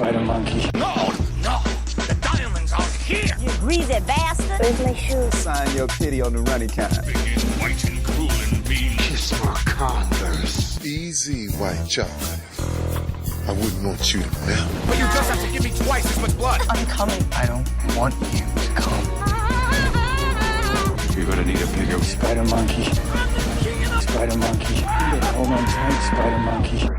spider monkey. No! The diamonds are here! You greasy bastard! Where's my shoes? Sign your pity on the running time. Big and white and cruel and mean. Kiss my Converse. Easy, white chocolate. I wouldn't want you to melt. But you just have to give me twice as much blood! I'm coming. I don't want you to come. You're gonna need a bigger... Spider monkey. Spider monkey. Hold on tight, spider monkey.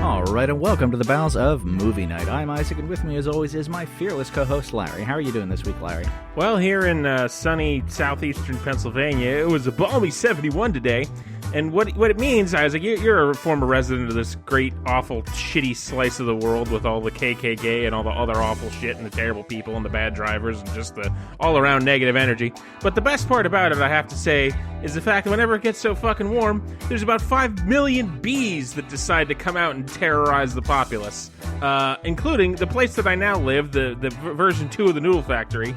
All right, and welcome to the Bowels of Movie Night. I'm Isaac, and with me, as always, is my fearless co-host, Larry. How are you doing this week, Larry? Well, here in sunny southeastern Pennsylvania, it was a balmy 71 today. And what it means, Isaac, you're a former resident of this great, awful, shitty slice of the world with all the KKK and all the other awful shit and the terrible people and the bad drivers and just the all-around negative energy. But the best part about it, I have to say, is the fact that whenever it gets so fucking warm, there's about 5 million bees that decide to come out and terrorize the populace. Including the place that I now live, the version 2 of the Noodle Factory.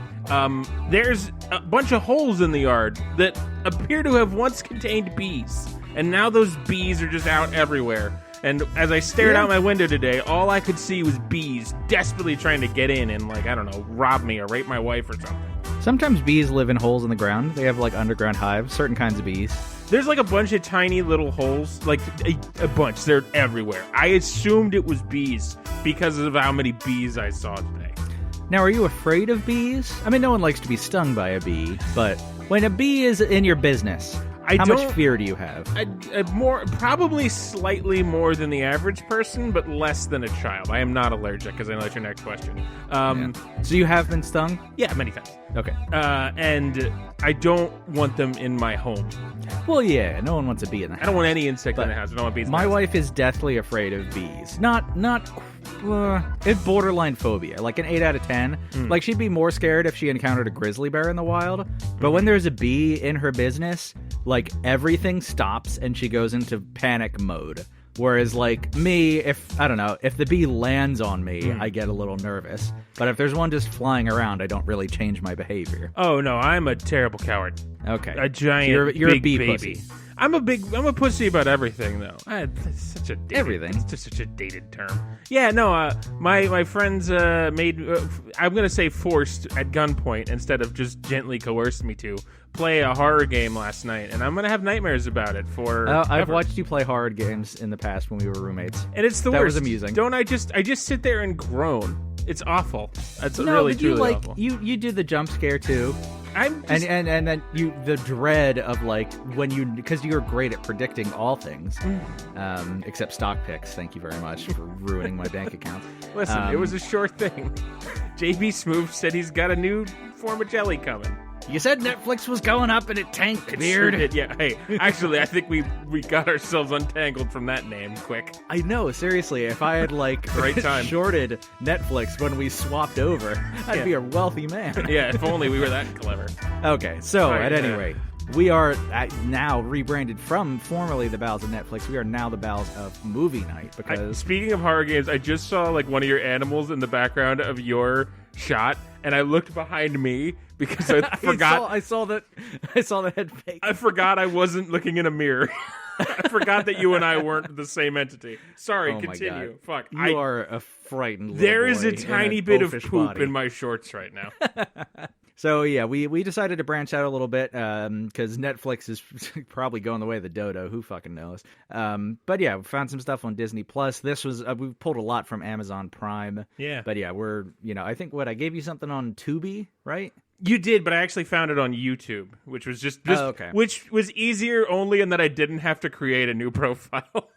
There's a bunch of holes in the yard that appear to have once contained bees. And now those bees are just out everywhere. And as I stared out my window today, all I could see was bees desperately trying to get in and, like, I don't know, rob me or rape my wife or something. Sometimes bees live in holes in the ground. They have, like, underground hives, certain kinds of bees. There's, like, a bunch of tiny little holes, like, a bunch. They're everywhere. I assumed it was bees because of how many bees I saw today. Now, are you afraid of bees? I mean, no one likes to be stung by a bee, but when a bee is in your business, how much fear do you have? Probably slightly more than the average person, but less than a child. I am not allergic, because I know that's your next question. So you have been stung? Yeah, many times. Okay. And I don't want them in my home. Well, yeah, no one wants a bee in the house. I don't want any insect in the house. I don't want bees in the My house. wife is deathly afraid of bees. It's borderline phobia, like an 8 out of 10. Like, she'd be more scared if she encountered a grizzly bear in the wild. But when there's a bee in her business, like, everything stops and she goes into panic mode. Whereas, like, me, if the bee lands on me, I get a little nervous. But if there's one just flying around, I don't really change my behavior. Oh, no, I'm a terrible coward. Okay. A giant, you're big a bee baby. pussy. I'm a pussy about everything, though. It's such a dated, everything. It's just such a dated term. Yeah, no. My friends made. I'm gonna say forced at gunpoint instead of just gently coerced me to play a horror game last night, and I'm gonna have nightmares about it for. I've watched you play horror games in the past when we were roommates, and it's the worst. That was amusing. Don't I just sit there and groan? It's awful. That's really truly awful. You do the jump scare too. I'm just... and then the dread of, like, when you, because you're great at predicting all things, except stock picks. Thank you very much for ruining my bank account. Listen, it was a short thing. JB Smooth said he's got a new form of jelly coming. You said Netflix was going up and it tanked, Beard. Sure did, yeah. Hey, actually, I think we got ourselves untangled from that name quick. I know, seriously. If I had, like, shorted Netflix when we swapped over, I'd be a wealthy man. Yeah, if only we were that clever. Okay, so at any rate, we are now rebranded from formerly the Bowels of Netflix. We are now the Bowels of Movie Night because... Speaking of horror games, I just saw, like, one of your animals in the background of your shot, and I looked behind me because I forgot. I saw the head fake. I forgot I wasn't looking in a mirror. I forgot that you and I weren't the same entity. Sorry, continue. Fuck. You are a frightened little There boy is a tiny bit of poop body. in my shorts right now. So, yeah, we decided to branch out a little bit because Netflix is probably going the way of the dodo. Who fucking knows? But, yeah, we found some stuff on Disney+. This was we pulled a lot from Amazon Prime. Yeah. But, yeah, I think I gave you something on Tubi, right? You did, but I actually found it on YouTube, which was just okay. Which was easier only in that I didn't have to create a new profile.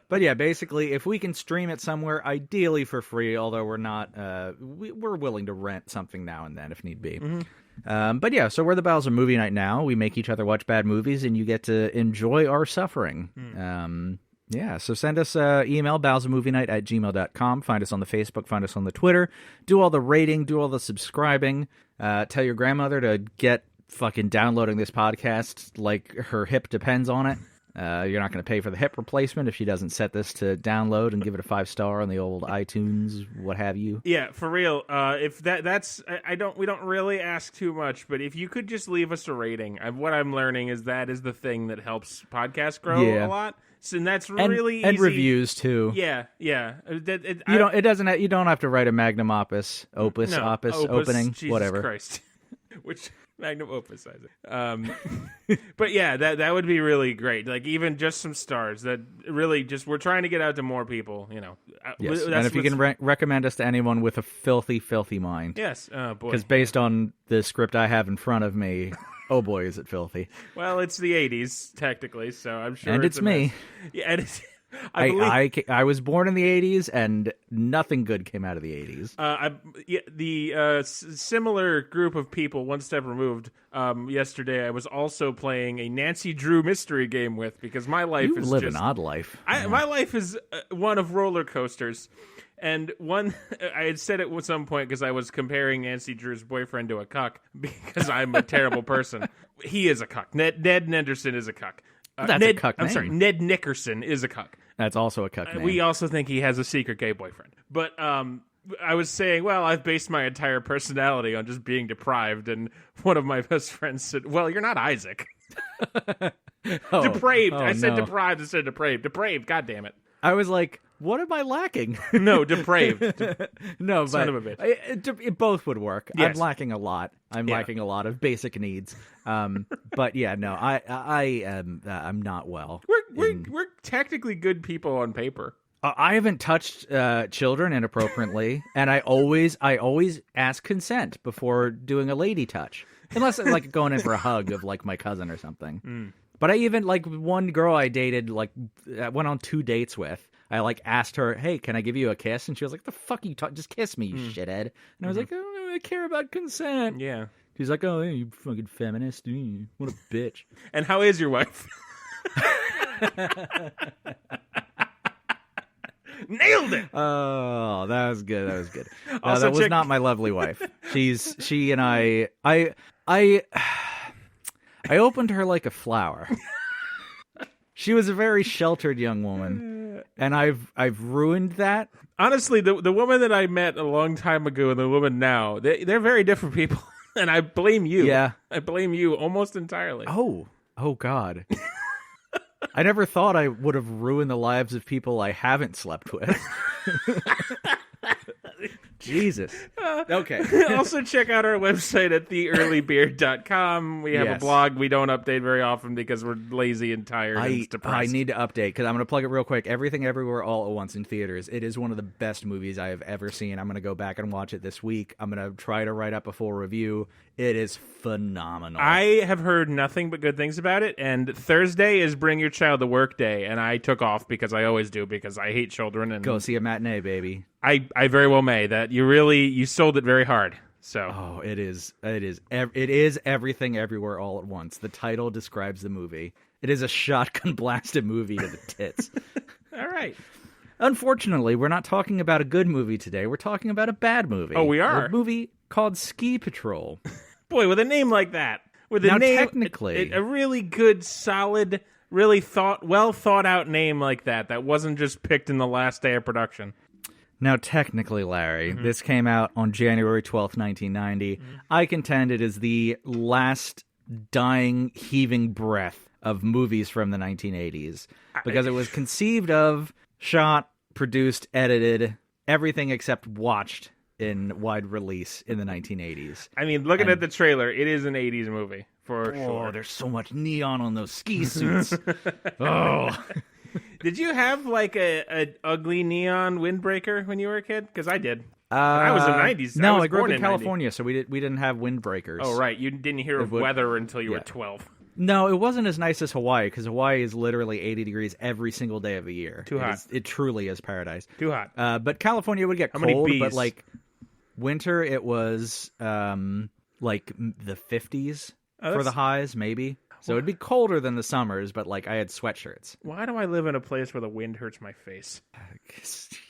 But yeah, basically, if we can stream it somewhere, ideally for free, although we're not, we're willing to rent something now and then if need be. Mm-hmm. But yeah, so we're the Bowels of Movie Night now. We make each other watch bad movies, and you get to enjoy our suffering. Yeah, so send us email, bowelsofmovienight@gmail.com. Find us on the Facebook, find us on the Twitter. Do all the rating, do all the subscribing. Tell your grandmother to get fucking downloading this podcast like her hip depends on it. You're not going to pay for the hip replacement if she doesn't set this to download and give it a 5-star on the old iTunes, what have you. Yeah, for real. If that's we don't really ask too much, but if you could just leave us a rating, what I'm learning is that is the thing that helps podcasts grow a lot. So, and that's really and easy. reviews too. Yeah. You don't have to write a magnum opus opening, Jesus whatever. Christ. Which magnum opus is it? But yeah, that would be really great. Like even just some stars. That really just we're trying to get out to more people. Yes. And if you can recommend us to anyone with a filthy, filthy mind. Yes. Oh boy. Because based on the script I have in front of me. Oh boy, is it filthy! Well, it's the '80s technically, so I'm sure. And it's me. Yeah, and it's, I was born in the '80s, and nothing good came out of the '80s. Similar group of people, one step removed. Yesterday, I was also playing a Nancy Drew mystery game with because my life is live an odd life. My life is one of roller coasters. And I had said it at some point because I was comparing Nancy Drew's boyfriend to a cuck because I'm a terrible person. He is a cuck. Ned Nenderson is a cuck. That's a cuck name. I'm sorry, Ned Nickerson is a cuck. That's also a cuck name. We also think he has a secret gay boyfriend. But I was saying, well, I've based my entire personality on just being deprived. And one of my best friends said, well, you're not Isaac. Depraved. I said deprived instead of depraved. Depraved, God damn it. I was like, what am I lacking? No, depraved. No, but son of a bitch. It both would work. Yes. I'm lacking a lot. I'm lacking a lot of basic needs. But yeah, no, I'm not well. We're technically good people on paper. I haven't touched children inappropriately, and I always ask consent before doing a lady touch, unless like going in for a hug of like my cousin or something. But I even like one girl I dated, like went on 2 dates with. I like asked her, "Hey, can I give you a kiss?" And she was like, "The fuck are you talking? Just kiss me, you shithead." And I was like, "Oh, I care about consent." Yeah. She's like, "Oh, you fucking feminist, what a bitch." And how is your wife? Nailed it. Oh, that was good. That was good. Also, that was not my lovely wife. She and I opened her like a flower. She was a very sheltered young woman, and I've ruined that. Honestly, the woman that I met a long time ago and the woman now, they're very different people, and I blame you. Yeah, I blame you almost entirely. Oh God. I never thought I would have ruined the lives of people I haven't slept with. Jesus. Okay. Also, check out our website at theearlybeard.com. We have a blog we don't update very often because we're lazy and tired and depressed. I need to update because I'm going to plug it real quick. Everything Everywhere All at Once in theaters. It is one of the best movies I have ever seen. I'm going to go back and watch it this week. I'm going to try to write up a full review. It is phenomenal. I have heard nothing but good things about it, and Thursday is Bring Your Child to Work Day, and I took off because I always do because I hate children. And go see a matinee, baby. I very well may. That you sold it very hard. So it is Everything Everywhere All at Once. The title describes the movie. It is a shotgun blasted movie to the tits. All right. Unfortunately, we're not talking about a good movie today. We're talking about a bad movie. Oh, we are. A movie called Ski Patrol. Boy, with a name like that, technically, a really good, solid, really well thought out name like that wasn't just picked in the last day of production. Now, technically, Larry, this came out on January 12th, 1990. I contend it is the last dying, heaving breath of movies from the 1980s because it was conceived of, shot, produced, edited, everything except watched in wide release in the 1980s. I mean, looking at the trailer, it is an 80s movie for sure. Oh, there's so much neon on those ski suits. Oh. Did you have like a ugly neon windbreaker when you were a kid? Because I did. I was in the 90s. No, I grew up in California, so we didn't have windbreakers. Oh, right. You didn't hear of weather until you were 12. No, it wasn't as nice as Hawaii, because Hawaii is literally 80 degrees every single day of the year. Too hot. It truly is paradise. Too hot. But California would get cold, but like winter, it was like the 50s for the highs, maybe. So it'd be colder than the summers, but like I had sweatshirts. Why do I live in a place where the wind hurts my face?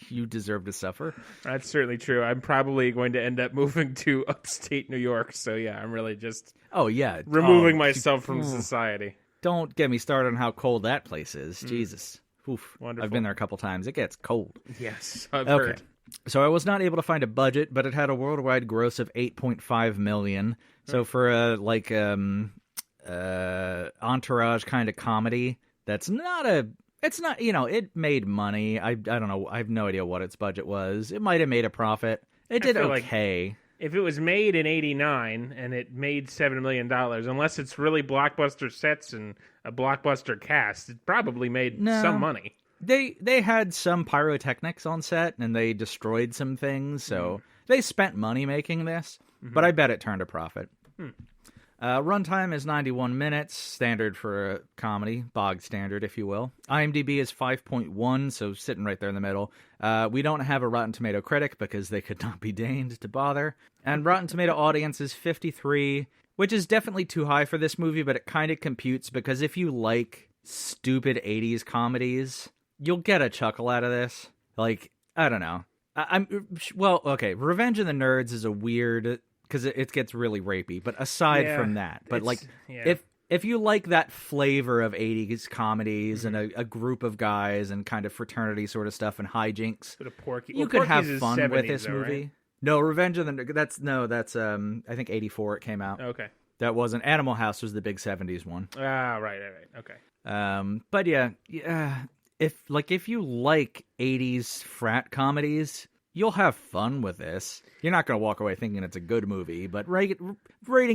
You deserve to suffer. That's certainly true. I'm probably going to end up moving to upstate New York. So yeah, I'm really just removing myself from society. don't get me started on how cold that place is. Jesus. Oof. Wonderful. I've been there a couple times. It gets cold. Yes, I've heard. So I was not able to find a budget, but it had a worldwide gross of $8.5 million. So for a entourage kind of comedy, it's not, it made money. I don't know. I have no idea what its budget was. It might have made a profit. It did okay. If it was made in '89 and it made $7 million, unless it's really blockbuster sets and a blockbuster cast, it probably made some money. They had some pyrotechnics on set and they destroyed some things, so they spent money making this, but I bet it turned a profit. Runtime is 91 minutes, standard for a comedy, bog standard, if you will. IMDb is 5.1, so sitting right there in the middle. We don't have a Rotten Tomato critic because they could not be deigned to bother. And Rotten Tomato audience is 53, which is definitely too high for this movie, but it kind of computes because if you like stupid 80s comedies, you'll get a chuckle out of this. Like, I don't know. Okay, Revenge of the Nerds is a weird... because it gets really rapey. But aside from that, if you like that flavor of 80s comedies and a group of guys and kind of fraternity sort of stuff and hijinks, you could have fun with this movie. Right? No, Revenge of the Nerds. That's I think 84 it came out. Okay, that wasn't Animal House was the big 70s one. Right. Okay. But yeah. If you like 80s frat comedies, you'll have fun with this. You're not going to walk away thinking it's a good movie, but rating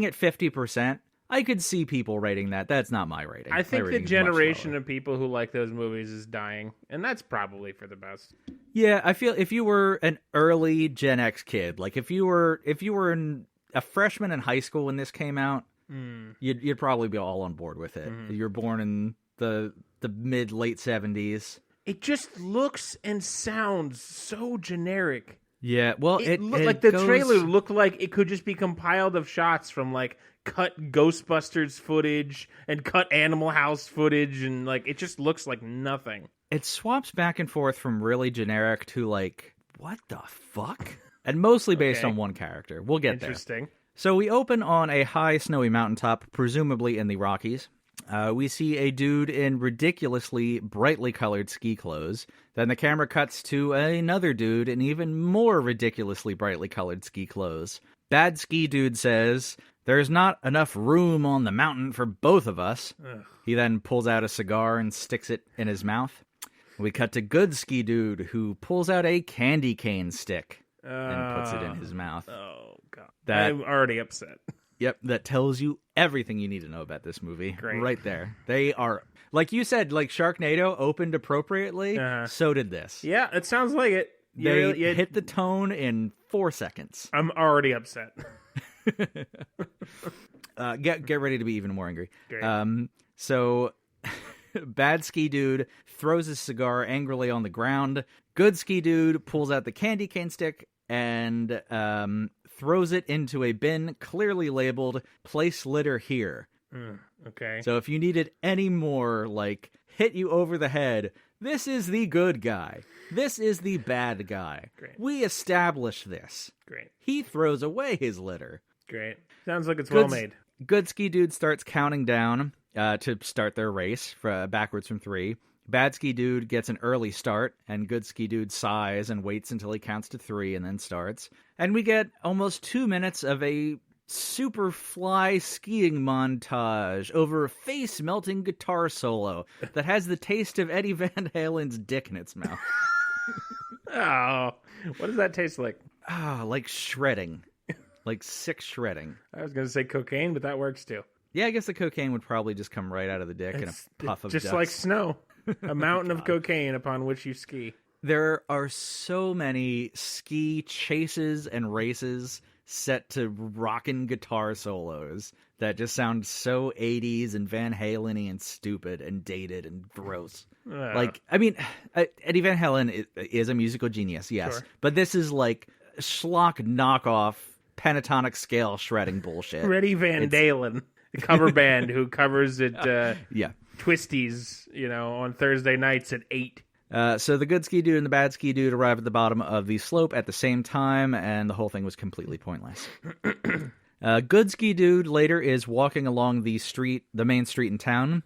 it 50%, I could see people rating that. That's not my rating. I think the generation of people who like those movies is dying, and that's probably for the best. Yeah, I feel if you were an early Gen X kid, like if you were a freshman in high school when this came out, you'd probably be all on board with it. You're born in the mid-late 70s. It just looks and sounds so generic. Yeah, well, the trailer looked like it could just be compiled of shots from like cut Ghostbusters footage and cut Animal House footage, and like it just looks like nothing. It swaps back and forth from really generic to like, what the fuck? And mostly based on one character. We'll get there. Interesting. So we open on a high snowy mountaintop, presumably in the Rockies. We see a dude in ridiculously brightly colored ski clothes. Then the camera cuts to another dude in even more ridiculously brightly colored ski clothes. Bad ski dude says, "There's not enough room on the mountain for both of us." Ugh. He then pulls out a cigar and sticks it in his mouth. We cut to good ski dude who pulls out a candy cane stick and puts it in his mouth. Oh, God. I'm already upset. Yep, that tells you everything you need to know about this movie. Great. Right there. They are, like you said, like Sharknado opened appropriately, so did this. Yeah, it sounds like it. They hit the tone in 4 seconds. I'm already upset. Get ready to be even more angry. Great. So, bad ski dude throws his cigar angrily on the ground. Good ski dude pulls out the candy cane stick and throws it into a bin clearly labeled "Place litter here." Okay. So if you needed any more, like, hit you over the head, this is the good guy. This is the bad guy. Great. We establish this. Great. He throws away his litter. Great. Sounds like it's well made. Good ski dude starts counting down to start their race backwards from 3. Bad ski dude gets an early start, and good ski dude sighs and waits until he counts to 3 and then starts. And we get almost 2 minutes of a super fly skiing montage over a face-melting guitar solo that has the taste of Eddie Van Halen's dick in its mouth. Oh, what does that taste like? Like shredding. Like sick shredding. I was going to say cocaine, but that works too. Yeah, I guess the cocaine would probably just come right out of the dick in a puff of just dust. Like snow. A mountain of cocaine upon which you ski. There are so many ski chases and races set to rockin' guitar solos that just sound so 80s and Van Halen-y and stupid and dated and gross. Like, I mean, Eddie Van Halen is a musical genius, yes. Sure. But this is like schlock knockoff pentatonic scale shredding bullshit. Eddie Van Dalen, the cover band who covers it Twisties, on Thursday nights at 8. So the good ski dude and the bad ski dude arrive at the bottom of the slope at the same time, and the whole thing was completely pointless. Goodsky Dude later is walking along the main street in town.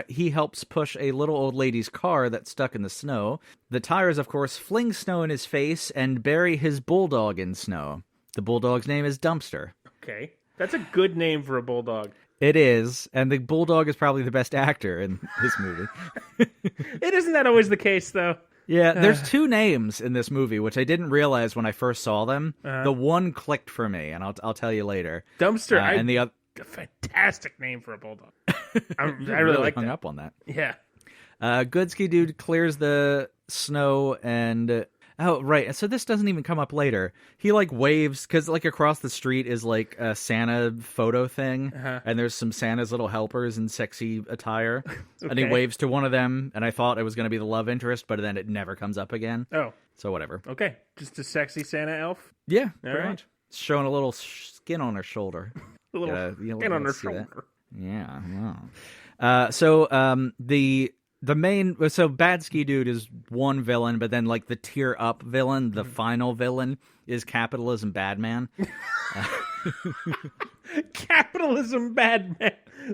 He helps push a little old lady's car that's stuck in the snow. The tires, of course, fling snow in his face and bury his bulldog in snow. The bulldog's name is Dumpster. Okay. That's a good name for a bulldog. It is, and the bulldog is probably the best actor in this movie. Isn't that always the case, though? Yeah, there's two names in this movie, which I didn't realize when I first saw them. The one clicked for me, and I'll tell you later. Dumpster, and the other, a fantastic name for a bulldog. I really really like hung that. up on that. Yeah. Goodsky Dude clears the snow and... Oh, right. So this doesn't even come up later. He, waves, because, across the street is, a Santa photo thing, and there's some Santa's little helpers in sexy attire, and he waves to one of them, and I thought it was going to be the love interest, but then it never comes up again. Oh. So whatever. Okay. Just a sexy Santa elf? Yeah, All pretty right. much. Showing a little skin on her shoulder. A little skin on her shoulder. Yeah. Wow. The main, so Bad Ski Dude is one villain, but then the tier up villain, the final villain, is Capitalism Badman. Capitalism Badman.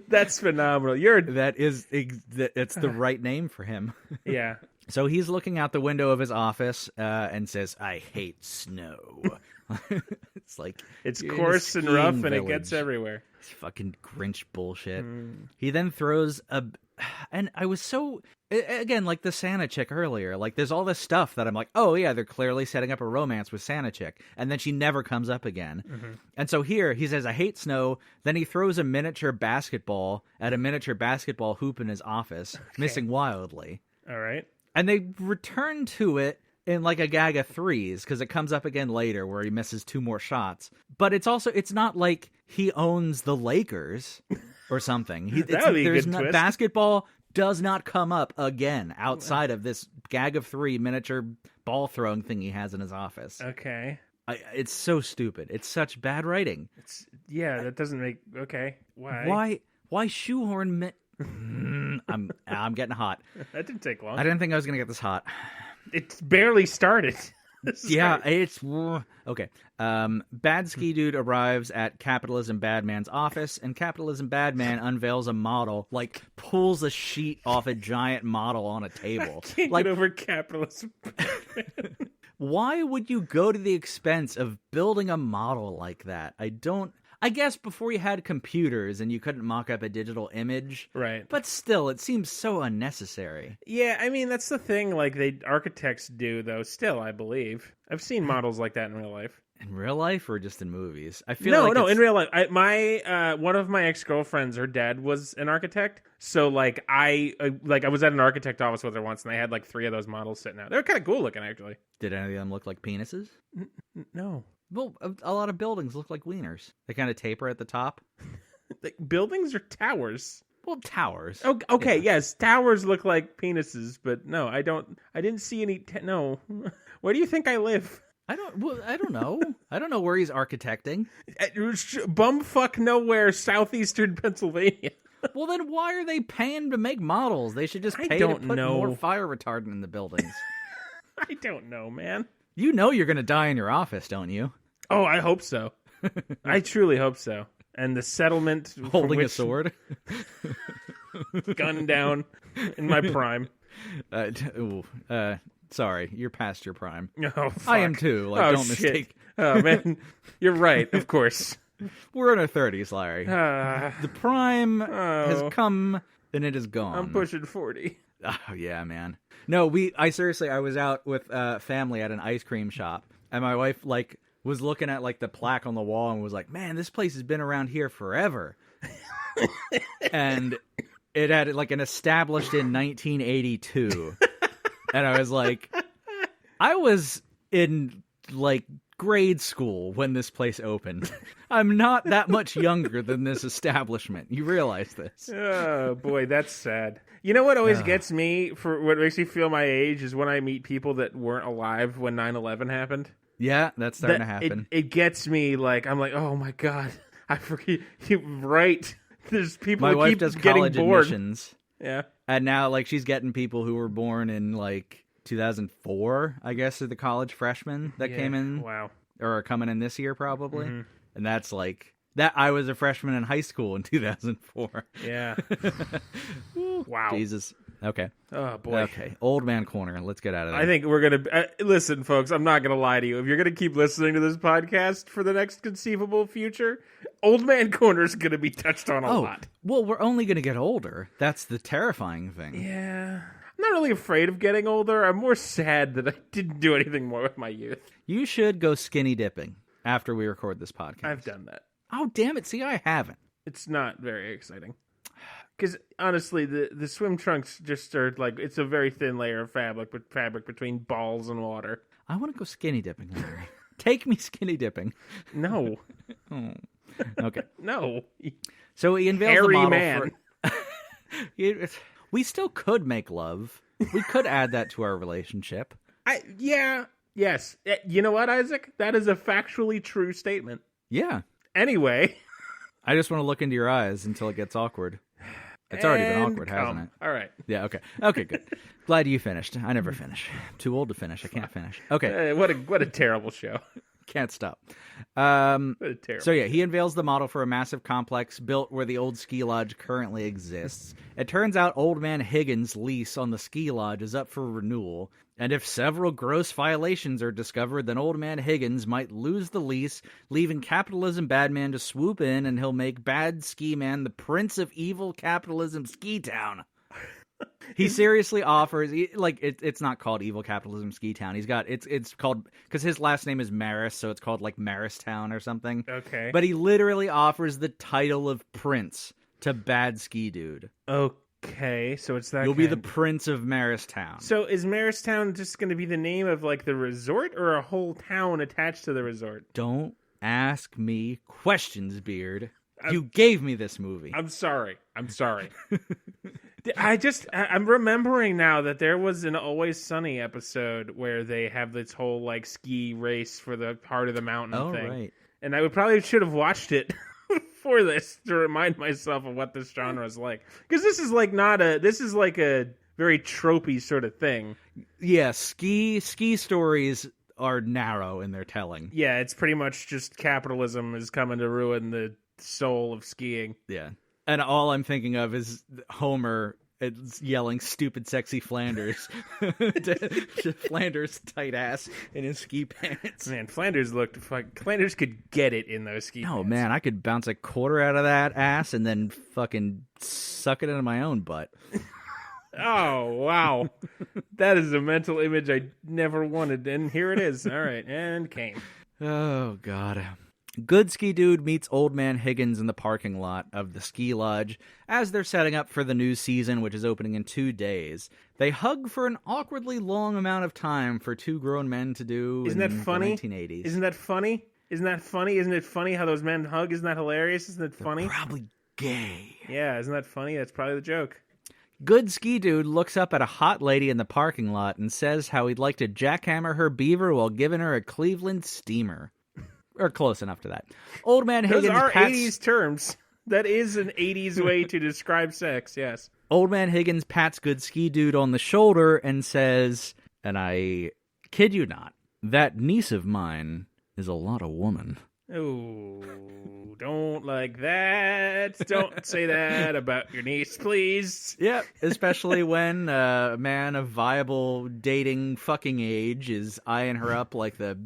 That's phenomenal. It's the right name for him. Yeah. So he's looking out the window of his office and says, "I hate snow." It's coarse and rough, and village. it gets everywhere. It's fucking Grinch bullshit. He then throws and I was so, again, like the Santa chick earlier, there's all this stuff that I'm like, oh yeah, they're clearly setting up a romance with Santa chick, and then she never comes up again. And so here, he says, "I hate snow," then he throws a miniature basketball at a miniature basketball hoop in his office, missing wildly. All right. And they return to it in a gag of threes, because it comes up again later where he misses 2 more shots. But it's not like he owns the Lakers or something. That would be a good twist. Basketball does not come up again outside of this gag of 3 miniature ball throwing thing he has in his office. Okay. It's so stupid. It's such bad writing. That doesn't make... Okay. Why? Why shoehorn... I'm getting hot. That didn't take long. I didn't think I was going to get this hot. It's barely started. Yeah, it's okay. Bad Ski Dude arrives at Capitalism Badman's office, and Capitalism Badman unveils a model, pulls a sheet off a giant model on a table. I can't get over Capitalism. Why would you go to the expense of building a model like that? I guess before you had computers and you couldn't mock up a digital image. Right. But still, it seems so unnecessary. Yeah, I mean, that's the thing, architects do, though, still, I believe. I've seen models like that in real life. In real life or just in movies? I feel No, in real life. One of my ex-girlfriends, her dad was an architect. So, I was at an architect office with her once, and they had, 3 of those models sitting out. They were kind of cool looking, actually. Did any of them look like penises? No. Well, a lot of buildings look like wieners. They kind of taper at the top. Buildings or towers? Well, towers. Oh, okay, yeah. yes, towers look like penises, but no, I didn't see any. No, where do you think I live? I don't know. I don't know where he's architecting. Bumfuck nowhere, southeastern Pennsylvania. Well, then why are they paying to make models? They should just pay to put more fire retardant in the buildings. I don't know, man. You know you're going to die in your office, don't you? Oh, I hope so. I truly hope so. And the settlement... Holding a sword? Gun down in my prime. Sorry, you're past your prime. Oh, fuck. I am too. Don't shit. mistake. Oh, man. You're right, of course. We're in our 30s, Larry. The prime has come, and it is gone. I'm pushing 40. Oh, yeah, man. No, I was out with family at an ice cream shop, and my wife, was looking at, the plaque on the wall and was like, man, this place has been around here forever. And it had, an established in 1982. And I was like, I was in, grade school when this place opened. I'm not that much younger than this establishment. You realize this. Oh, boy, that's sad. You know what always gets me, for what makes me feel my age, is when I meet people that weren't alive when 9/11 happened. Yeah, that's starting to happen. It gets me, I'm like, oh my God, I forget. You're right. There's people my who wife keep does getting college bored. admissions. Yeah. And now, she's getting people who were born in, 2004, I guess, are the college freshmen that came in. Wow. Or are coming in this year, probably. Mm-hmm. And that's, That I was a freshman in high school in 2004. Yeah. Wow. Jesus. Okay. Oh, boy. Okay. Old man corner. Let's get out of there. I think we're going to... listen, folks, I'm not going to lie to you. If you're going to keep listening to this podcast for the next conceivable future, Old Man Corner is going to be touched on a lot. Well, we're only going to get older. That's the terrifying thing. Yeah. I'm not really afraid of getting older. I'm more sad that I didn't do anything more with my youth. You should go skinny dipping after we record this podcast. I've done that. Oh, damn it. See, I haven't. It's not very exciting. Because, honestly, the swim trunks just are like, it's a very thin layer of fabric between balls and water. I want to go skinny dipping, Larry. Take me skinny dipping. No. Oh. Okay. No. So he unveils Hairy the model man. We still could make love. We could add that to our relationship. Yes. You know what, Isaac? That is a factually true statement. Yeah. Anyway. I just want to look into your eyes until it gets awkward. It's already been awkward, hasn't it? All right. Yeah, okay. Okay, good. Glad you finished. I never finish. Too old to finish. I can't finish. Okay. What a terrible show. Can't stop. What a terrible So yeah, he unveils the model for a massive complex built where the old ski lodge currently exists. It turns out Old Man Higgins' lease on the ski lodge is up for renewal, and if several gross violations are discovered, then Old Man Higgins might lose the lease, leaving Capitalism Badman to swoop in, and he'll make Bad Ski Man the prince of evil capitalism ski town. He seriously offers, it's not called Evil Capitalism Ski Town. It's called, because his last name is Maris, so it's called like Maris Town or something. Okay. But he literally offers the title of prince to Bad Ski Dude. Okay, so it's that You'll be the prince of Maris Town. So is Maris Town just going to be the name of like the resort, or a whole town attached to the resort? Don't ask me questions, Beard. You gave me this movie. I'm sorry. I'm remembering now that there was an Always Sunny episode where they have this whole like ski race for the part of the mountain thing. Right. And I should have watched it for this to remind myself of what this genre is like. Because this is like a very tropey sort of thing. Yeah, ski stories are narrow in their telling. Yeah, it's pretty much just capitalism is coming to ruin the soul of skiing. Yeah. And all I'm thinking of is Homer yelling stupid sexy Flanders to Flanders' tight ass in his ski pants. Man, Flanders could get it in those ski pants. Oh man, I could bounce a quarter out of that ass and then fucking suck it into my own butt. Oh, wow. That is a mental image I never wanted, and here it is. All right, and came. Oh, God. Good Ski Dude meets Old Man Higgins in the parking lot of the ski lodge as they're setting up for the new season, which is opening in 2 days. They hug for an awkwardly long amount of time for two grown men to do in the 1980s. Isn't that funny? Isn't it funny how those men hug? Isn't that hilarious? Isn't it funny? They're probably gay. Yeah, isn't that funny? That's probably the joke. Good Ski Dude looks up at a hot lady in the parking lot and says how he'd like to jackhammer her beaver while giving her a Cleveland steamer. Or close enough to that. Old Man Higgins Those are 80s terms. That is an 80s way to describe sex, yes. Old Man Higgins pats Good Ski Dude on the shoulder and says, and I kid you not, that niece of mine is a lot of woman. Oh, don't like that. Don't say that about your niece, please. Yep, especially when a man of viable dating fucking age is eyeing her up like the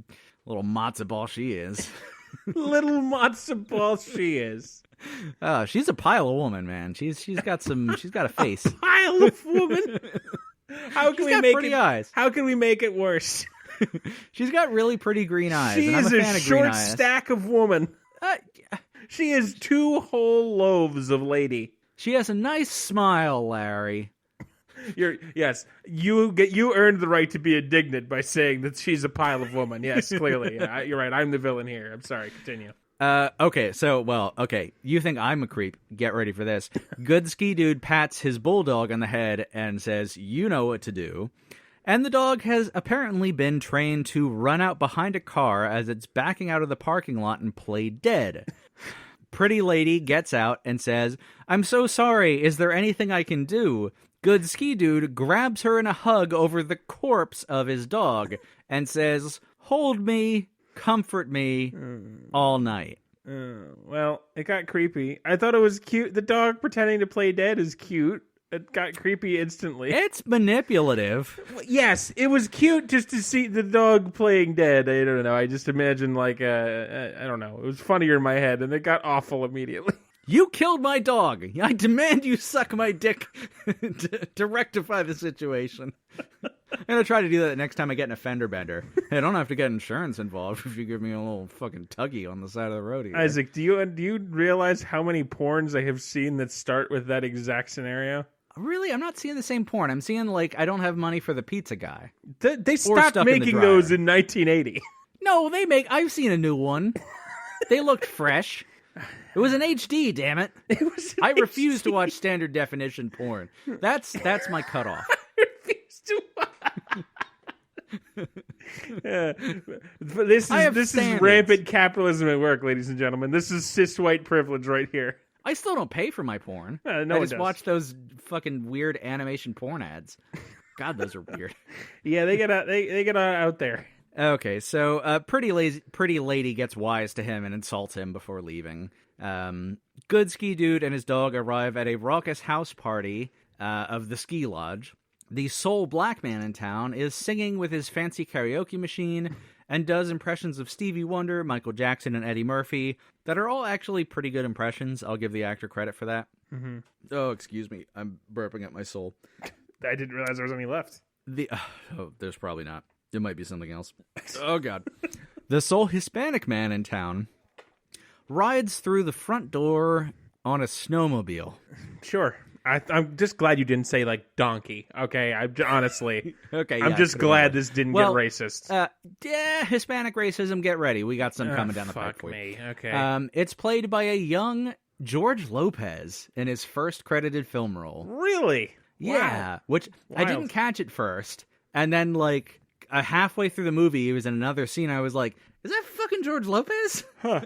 little matzo ball she is. Little matzo ball she is. Oh, she's a pile of woman, man. She's got a face. A pile of woman. How can we make pretty eyes? How can we make it worse? She's got really pretty green eyes. She and I'm is a fan a of green short eyes. stack of woman. She is 2 whole loaves of lady. She has a nice smile, Larry. Yes, you earned the right to be indignant by saying that she's a pile of woman. Yes, clearly. Yeah, you're right. I'm the villain here. I'm sorry. Continue. Okay. You think I'm a creep. Get ready for this. Good Ski Dude pats his bulldog on the head and says, "You know what to do." And the dog has apparently been trained to run out behind a car as it's backing out of the parking lot and play dead. Pretty lady gets out and says, "I'm so sorry. Is there anything I can do?" Good Ski Dude grabs her in a hug over the corpse of his dog and says, "Hold me, comfort me all night." Well, it got creepy. I thought it was cute. The dog pretending to play dead is cute. It got creepy instantly. It's manipulative. Yes, it was cute just to see the dog playing dead. I don't know. I just imagine like I don't know. It was funnier in my head, and it got awful immediately. You killed my dog. I demand you suck my dick to rectify the situation. I'm going to try to do that next time I get in a fender bender. Hey, I don't have to get insurance involved if you give me a little fucking tuggy on the side of the road here. Isaac, do you realize how many porns I have seen that start with that exact scenario? Really? I'm not seeing the same porn. I'm seeing, like, I don't have money for the pizza guy. They stopped making those in 1980. No, I've seen a new one. They looked fresh. It was an HD, damn it. I refuse to watch standard definition porn. That's my cutoff. This is rampant capitalism at work, ladies and gentlemen. This is cis white privilege right here. I still don't pay for my porn. No, I just watch those fucking weird animation porn ads. God, those are weird. Yeah, they get out there. Okay, so pretty lady gets wise to him and insults him before leaving. Good ski dude and his dog arrive at a raucous house party of the ski lodge. The sole black man in town is singing with his fancy karaoke machine and does impressions of Stevie Wonder, Michael Jackson, and Eddie Murphy that are all actually pretty good impressions. I'll give the actor credit for that. Mm-hmm. Oh, excuse me. I'm burping at my soul. I didn't realize there was any left. There's probably not. It might be something else. Oh, God. The sole Hispanic man in town rides through the front door on a snowmobile. Sure. I'm just glad you didn't say, like, donkey. Okay, honestly. Okay, I'm just glad this didn't get racist. Yeah, Hispanic racism, get ready. We got some coming down the pipe for you. Okay. It's played by a young George Lopez in his first credited film role. Really? Yeah, wow. Which I didn't catch at first. And then, like, halfway through the movie, he was in another scene. I was like, is that fucking George Lopez? Huh.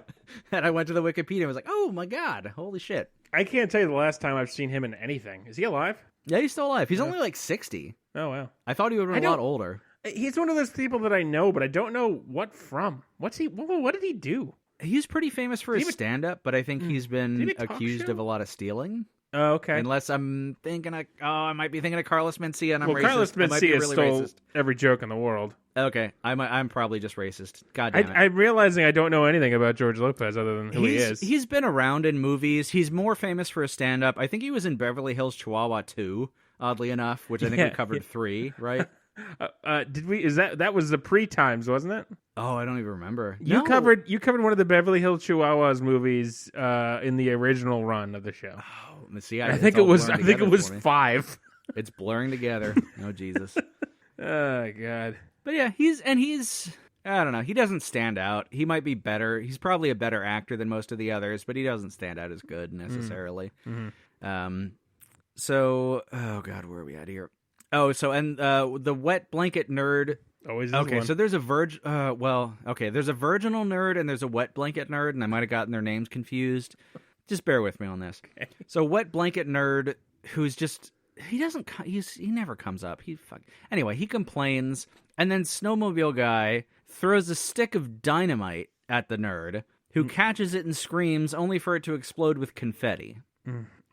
And I went to the Wikipedia and was like, oh my God, holy shit. I can't tell you the last time I've seen him in anything. Is he alive? Yeah, he's still alive. He's only like 60. Oh, wow. I thought he would have been a lot older. He's one of those people that I know, but I don't know what from. What did he do? He's pretty famous for his stand-up, but I think he's been accused of a lot of stealing. Oh, okay. Unless I'm thinking of... Oh, I might be thinking of Carlos Mencia, and I'm racist. Carlos Mencia really stole racist. Every joke in the world. Okay, I'm probably just racist. God damn it. I'm realizing I don't know anything about George Lopez other than who he is. He's been around in movies. He's more famous for his stand-up. I think he was in Beverly Hills Chihuahua 2, oddly enough, which I think we covered 3, right? Did we? That was the pre-times, wasn't it? Oh, I don't even remember. You covered one of the Beverly Hills Chihuahuas movies in the original run of the show. Oh, let's see. I think it was 5. It's blurring together. Oh, Jesus. Oh, God. But yeah, he's I don't know. He doesn't stand out. He might be better. He's probably a better actor than most of the others, but he doesn't stand out as good necessarily. Mm-hmm. So, oh God, where are we at here? Oh, so, and the wet blanket nerd. Always okay, one. So there's a there's a virginal nerd and there's a wet blanket nerd, and I might have gotten their names confused. Just bear with me on this. Okay. So wet blanket nerd, who's just, he never comes up. Anyway, he complains, and then snowmobile guy throws a stick of dynamite at the nerd, who catches it and screams, only for it to explode with confetti.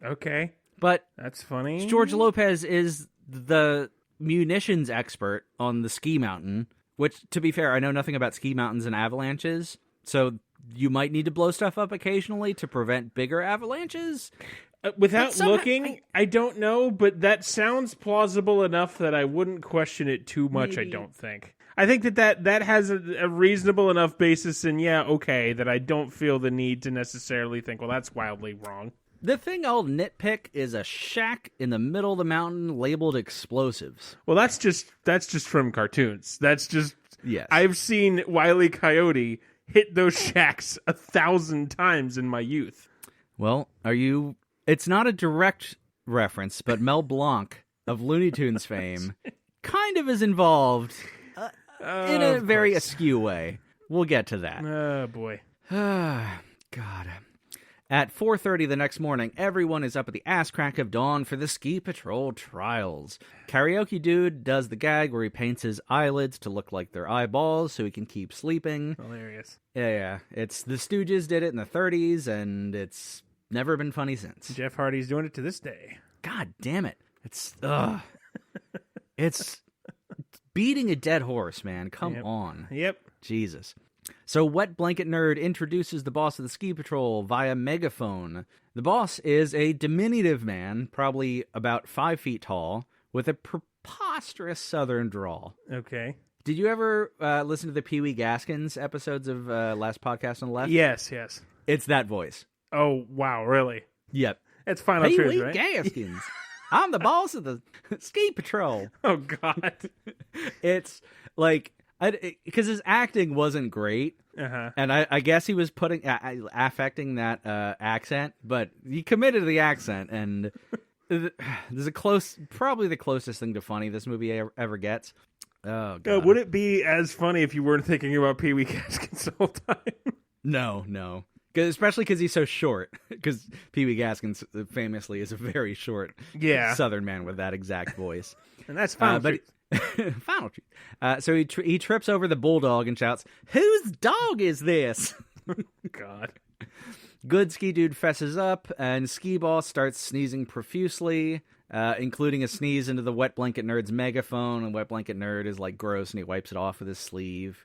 Okay. But that's funny. George Lopez is the munitions expert on the ski mountain, which, to be fair, I know nothing about ski mountains and avalanches, so you might need to blow stuff up occasionally to prevent bigger avalanches. Without looking, I don't know, but that sounds plausible enough that I wouldn't question it too much, maybe. I don't think. I think that has a reasonable enough basis in, that I don't feel the need to necessarily think, well, that's wildly wrong. The thing I'll nitpick is a shack in the middle of the mountain labeled explosives. Well, that's just from cartoons. That's just... Yes. I've seen Wile E. Coyote hit those shacks 1,000 times in my youth. Well, it's not a direct reference, but Mel Blanc of Looney Tunes fame kind of is involved in a very askew way. We'll get to that. Oh, boy. God. At 4:30 the next morning, everyone is up at the ass crack of dawn for the Ski Patrol trials. Karaoke Dude does the gag where he paints his eyelids to look like their eyeballs so he can keep sleeping. Hilarious. Yeah. It's the Stooges did it in the 30s, and it's never been funny since. Jeff Hardy's doing it to this day. God damn it. It's beating a dead horse, man. Come on. Yep. Jesus. So Wet Blanket Nerd introduces the boss of the Ski Patrol via megaphone. The boss is a diminutive man, probably about 5 feet tall, with a preposterous southern drawl. Okay. Did you ever listen to the Pee Wee Gaskins episodes of Last Podcast on the Left? Yes. It's that voice. Oh, wow, really? Yep. It's Final Pee Truth, Wee right? Gaskins. I'm the boss of the Ski Patrol. Oh, God. It's like... because his acting wasn't great, and I guess he was affecting that accent, but he committed to the accent, and there's probably the closest thing to funny this movie ever gets. Oh, God. Would it be as funny if you weren't thinking about Pee Wee Gaskins the whole time? No. Especially because he's so short, because Pee Wee Gaskins famously is a very short Southern man with that exact voice. And that's Final Truth. Final Truth. So he trips over the bulldog and shouts, "Whose dog is this?" God. Good Ski Dude fesses up, and Ski Boss starts sneezing profusely, including a sneeze into the Wet Blanket Nerd's megaphone, and Wet Blanket Nerd is like gross, and he wipes it off with his sleeve.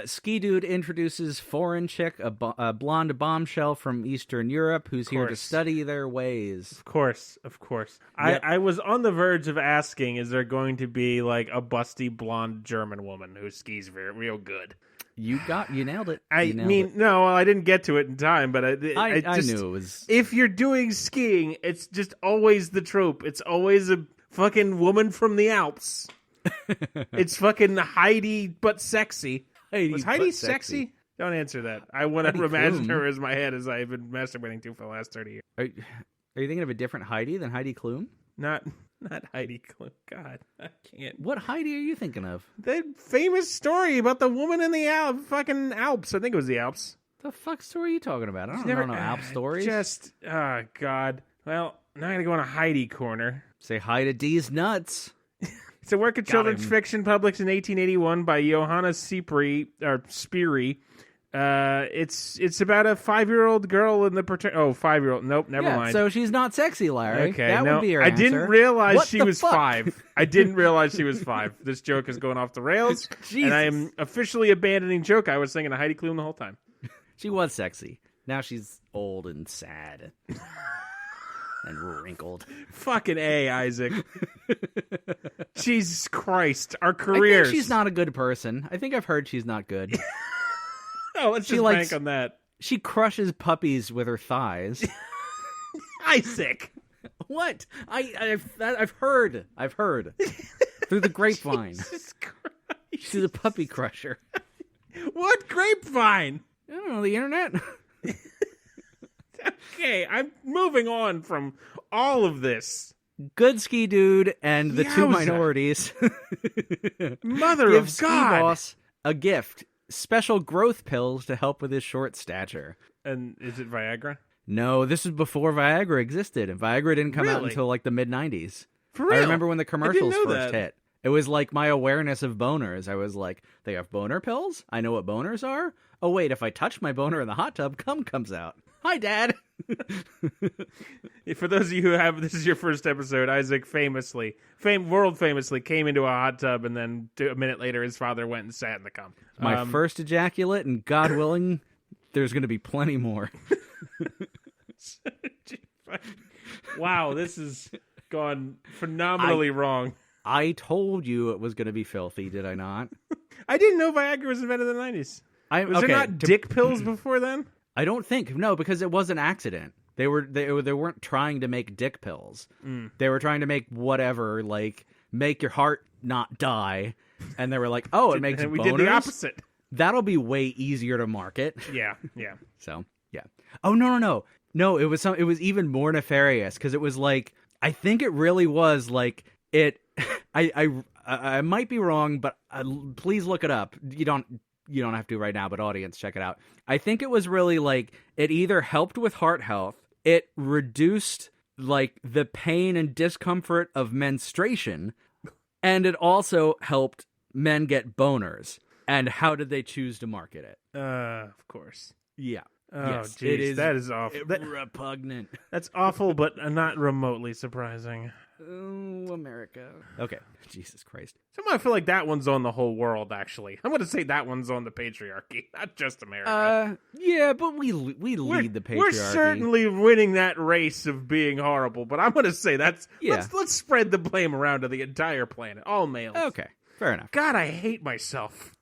Ski Dude introduces Foreign Chick, a blonde bombshell from Eastern Europe who's here to study their ways. Of course. Yep. I was on the verge of asking, is there going to be like a busty blonde German woman who skis real good? You nailed it. No, I didn't get to it in time, but I knew it was. If you're doing skiing, it's just always the trope. It's always a fucking woman from the Alps. It's fucking Heidi, but sexy. Was Heidi sexy? Don't answer that. I want to imagine her as my head as I've been masturbating to for the last 30 years. Are you thinking of a different Heidi than Heidi Klum? Not Heidi Klum. God, I can't. What Heidi are you thinking of? The famous story about the woman in the fucking Alps. I think it was the Alps. The fuck story are you talking about? I don't know no Alps stories. God. Well, now I gotta go on a Heidi corner. Say hi to D's nuts. It's a work of children's fiction published in 1881 by Johanna Spiri. It's about a 5-year-old girl in the 5-year-old. Nope, never mind. So she's not sexy, Larry. Okay, that would be her answer. I didn't realize she was fuck? 5. I didn't realize she was 5. This joke is going off the rails, and I am officially abandoning joke. I was thinking of Heidi Klum the whole time. She was sexy. Now she's old and sad. And wrinkled. Fucking A, Isaac. Jesus Christ. Our careers. I think she's not a good person. I think I've heard she's not good. Oh, let's just bank on that. She crushes puppies with her thighs. Isaac. What? I've heard. Through the grapevine. Jesus Christ. She's a puppy crusher. What grapevine? I don't know, the internet. Okay, I'm moving on from all of this. Good Ski Dude and the two minorities Mother give of Ski God. Boss a gift. Special growth pills to help with his short stature. And is it Viagra? No, this is before Viagra existed, and Viagra didn't come out until like the mid-90s. For real? I remember when the commercials first that. hit. It was like my awareness of boners. I was like, they have boner pills? I know what boners are? Oh, wait, if I touch my boner in the hot tub, cum comes out. Hi, Dad. For those of you who this is your first episode, Isaac world famously came into a hot tub, and then a minute later his father went and sat in the cum. My first ejaculate, and God willing, there's going to be plenty more. Wow, this has gone phenomenally wrong. I told you it was going to be filthy, did I not? I didn't know Viagra was invented in the 90s. Was there not dick pills before then? I don't think. No, because it was an accident. They weren't trying to make dick pills. They were trying to make whatever, like, make your heart not die. And they were like, oh, it makes boners? We did the opposite. That'll be way easier to market. Yeah. So, yeah. Oh, no. No, it was even more nefarious, because it was like, I think it really was like it. I might be wrong, but please look it up. You don't you don't have to right now, but audience, check it out. I think it was really like it either helped with heart health, it reduced like the pain and discomfort of menstruation, and it also helped men get boners. And how did they choose to market it? Of course. Yeah. Oh, yes, geez, it is that is awful. Repugnant. That's awful, but not remotely surprising. Oh, America. Okay. Jesus Christ. Somehow I feel like that one's on the whole world, actually. I'm going to say that one's on the patriarchy, not just America. Yeah, but we lead the patriarchy. We're certainly winning that race of being horrible, but I'm going to say let's spread the blame around to the entire planet, all males. Okay, fair enough. God, I hate myself.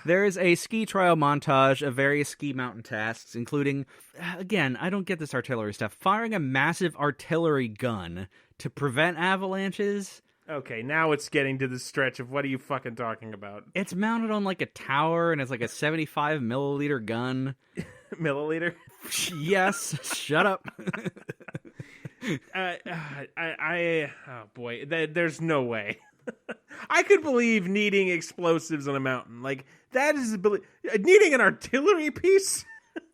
There is a ski trial montage of various ski mountain tasks, including, again, I don't get this artillery stuff, firing a massive artillery gun to prevent avalanches. Okay, now it's getting to the stretch of what are you fucking talking about? It's mounted on like a tower, and it's like a 75 milliliter gun. Milliliter? Yes, shut up. Oh boy, there's no way. I could believe needing explosives on a mountain. Like, that is needing an artillery piece?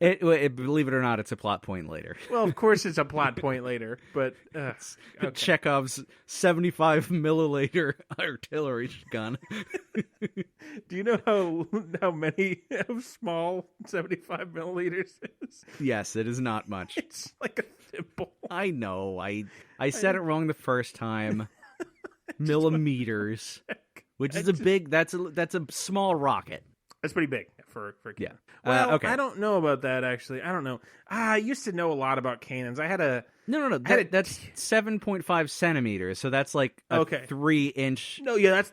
Believe it or not, it's a plot point later. Well, of course it's a plot point later, but... okay. Chekhov's 75 milliliter artillery gun. Do you know how small 75 milliliters is? Yes, it is not much. It's like a thimble. I know. I said it wrong the first time. Millimeters, which is that's a small rocket. That's pretty big for a cannon. Yeah. Well, okay. I don't know about that, actually. I don't know. I used to know a lot about cannons. I had a... No. That's 7.5 centimeters, so that's like a 3-inch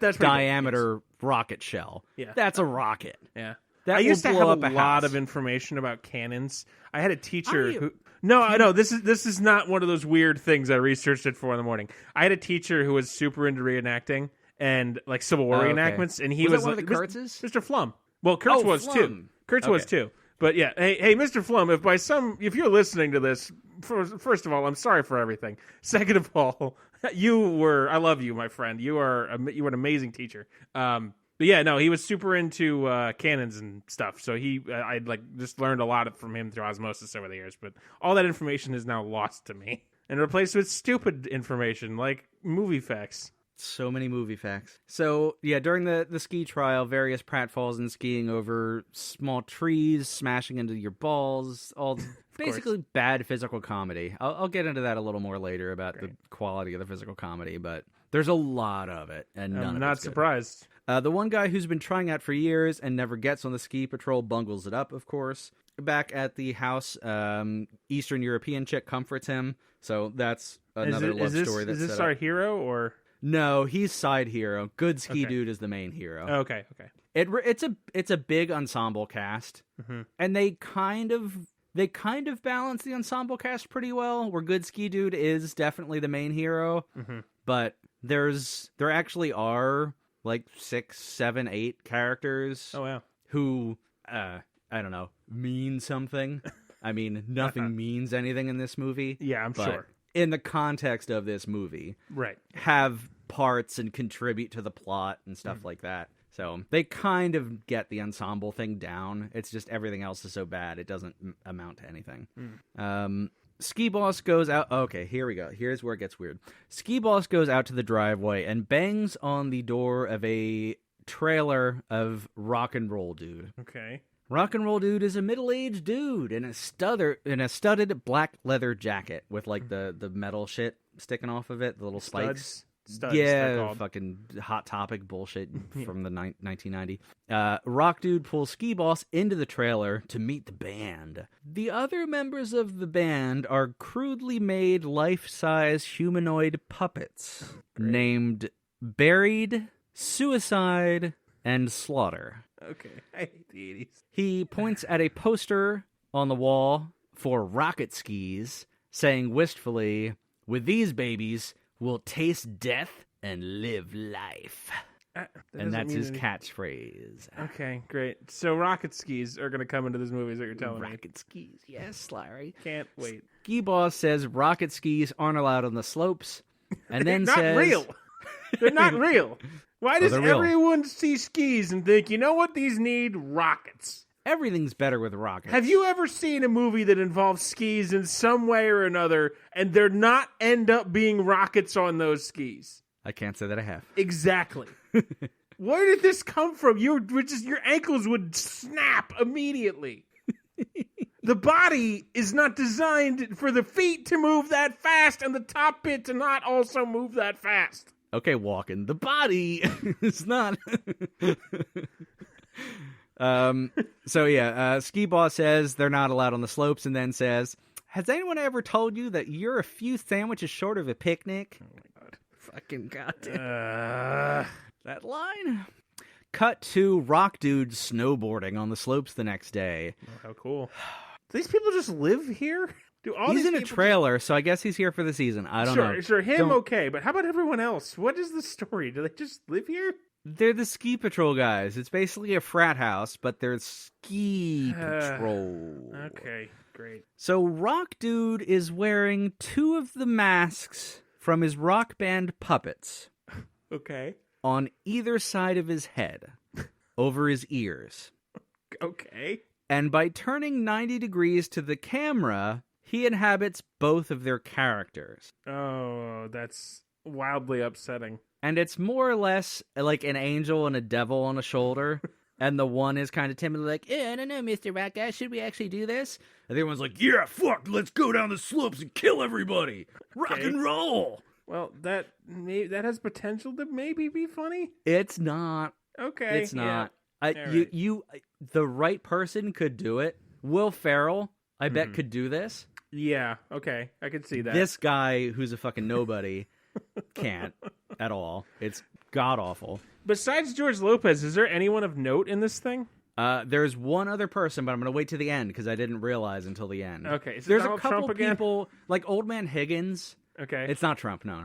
that's diameter rocket shell. Yeah. That's a rocket. Yeah. That I used to will blow have up a a lot house. of information about cannons. I had a teacher who... No, I know. This is not one of those weird things I researched at 4 in the morning. I had a teacher who was super into reenacting and like Civil War reenactments, and he was one like, of the Kurtzes? Mr. Flum. Well, Kurtz was Flum. too. Kurtz was too. But yeah, hey, Mr. Flum, if you're listening to this, first of all, I'm sorry for everything. Second of all, I love you, my friend. You were an amazing teacher. But yeah, no, he was super into cannons and stuff. So I just learned a lot from him through osmosis over the years. But all that information is now lost to me and replaced with stupid information like movie facts. So many movie facts. So yeah, during the ski trial, various pratfalls and skiing over small trees, smashing into your balls, all basically bad physical comedy. I'll get into that a little more later about the quality of the physical comedy, but there's a lot of it, and none of it's not good. surprised. The one guy who's been trying out for years and never gets on the ski patrol bungles it up, of course. Back at the house, Eastern European chick comforts him, so that's another love story. Is this our hero, or...? No, he's side hero. Good ski dude is the main hero. Okay. It's a big ensemble cast, and they kind of balance the ensemble cast pretty well. Where Good Ski Dude is definitely the main hero, but there actually are like 6, 7, 8 characters. Oh wow. Who I don't know, mean something. I mean, nothing means anything in this movie. Yeah, I'm sure. In the context of this movie, right, have parts and contribute to the plot and stuff like that. So they kind of get the ensemble thing down. It's just everything else is so bad it doesn't amount to anything. Ski Boss goes out. Okay, here we go. Here's where it gets weird. Ski Boss goes out to the driveway and bangs on the door of a trailer of Rock and Roll Dude. Okay. Rock and Roll Dude is a middle-aged dude in a studded black leather jacket with like the metal shit sticking off of it, the little spikes. Studs, yeah, fucking Hot Topic bullshit from the 1990. Rock Dude pulls Ski Boss into the trailer to meet the band. The other members of the band are crudely made life-size humanoid puppets named Buried, Suicide, and Slaughter. Okay, I hate the 80s. He points at a poster on the wall for rocket skis, saying wistfully, "With these babies, we'll taste death and live life." And that's his catchphrase. Okay, great. So rocket skis are going to come into this movie, is what you're telling me. Rocket skis, yes, Larry. Can't wait. Ski Boss says rocket skis aren't allowed on the slopes, and then They're not real. They're not real. Why does they're real. everyone see skis and think, you know what these need? Rockets. Everything's better with rockets. Have you ever seen a movie that involves skis in some way or another, and they're not end up being rockets on those skis? I can't say that I have. Exactly. Where did this come from? Your ankles would snap immediately. The body is not designed for the feet to move that fast and the top bit to not also move that fast. Okay, Walken. The body is not. Ski Boss says they're not allowed on the slopes, and then says, "Has anyone ever told you that you're a few sandwiches short of a picnic?" Oh my god! Fucking goddamn that line. Cut to Rock Dude snowboarding on the slopes the next day. Oh, how cool! Do these people just live here? He's in a trailer, so I guess he's here for the season. I don't know. Sure, him okay, but how about everyone else? What is the story? Do they just live here? They're the ski patrol guys. It's basically a frat house, but they're ski patrol. Okay, great. So Rock Dude is wearing 2 of the masks from his rock band puppets. Okay. On either side of his head, over his ears. Okay. And by turning 90 degrees to the camera, he inhabits both of their characters. Oh, that's wildly upsetting. And it's more or less like an angel and a devil on a shoulder. And the one is kind of timidly like, I don't know, Mr. Rock Guy, should we actually do this? And the other one's like, yeah, fuck, let's go down the slopes and kill everybody. Rock and roll. Well, that has potential to maybe be funny. It's not. Okay. It's not. Yeah. The right person could do it. Will Ferrell, I bet, could do this. Yeah, okay. I could see that. This guy who's a fucking nobody can't at all. It's god-awful. Besides George Lopez, is there anyone of note in this thing? There's one other person, but I'm going to wait to the end because I didn't realize until the end. Okay. Is it There's Donald a couple Trump again? people, like Old Man Higgins. Okay. It's not Trump, no.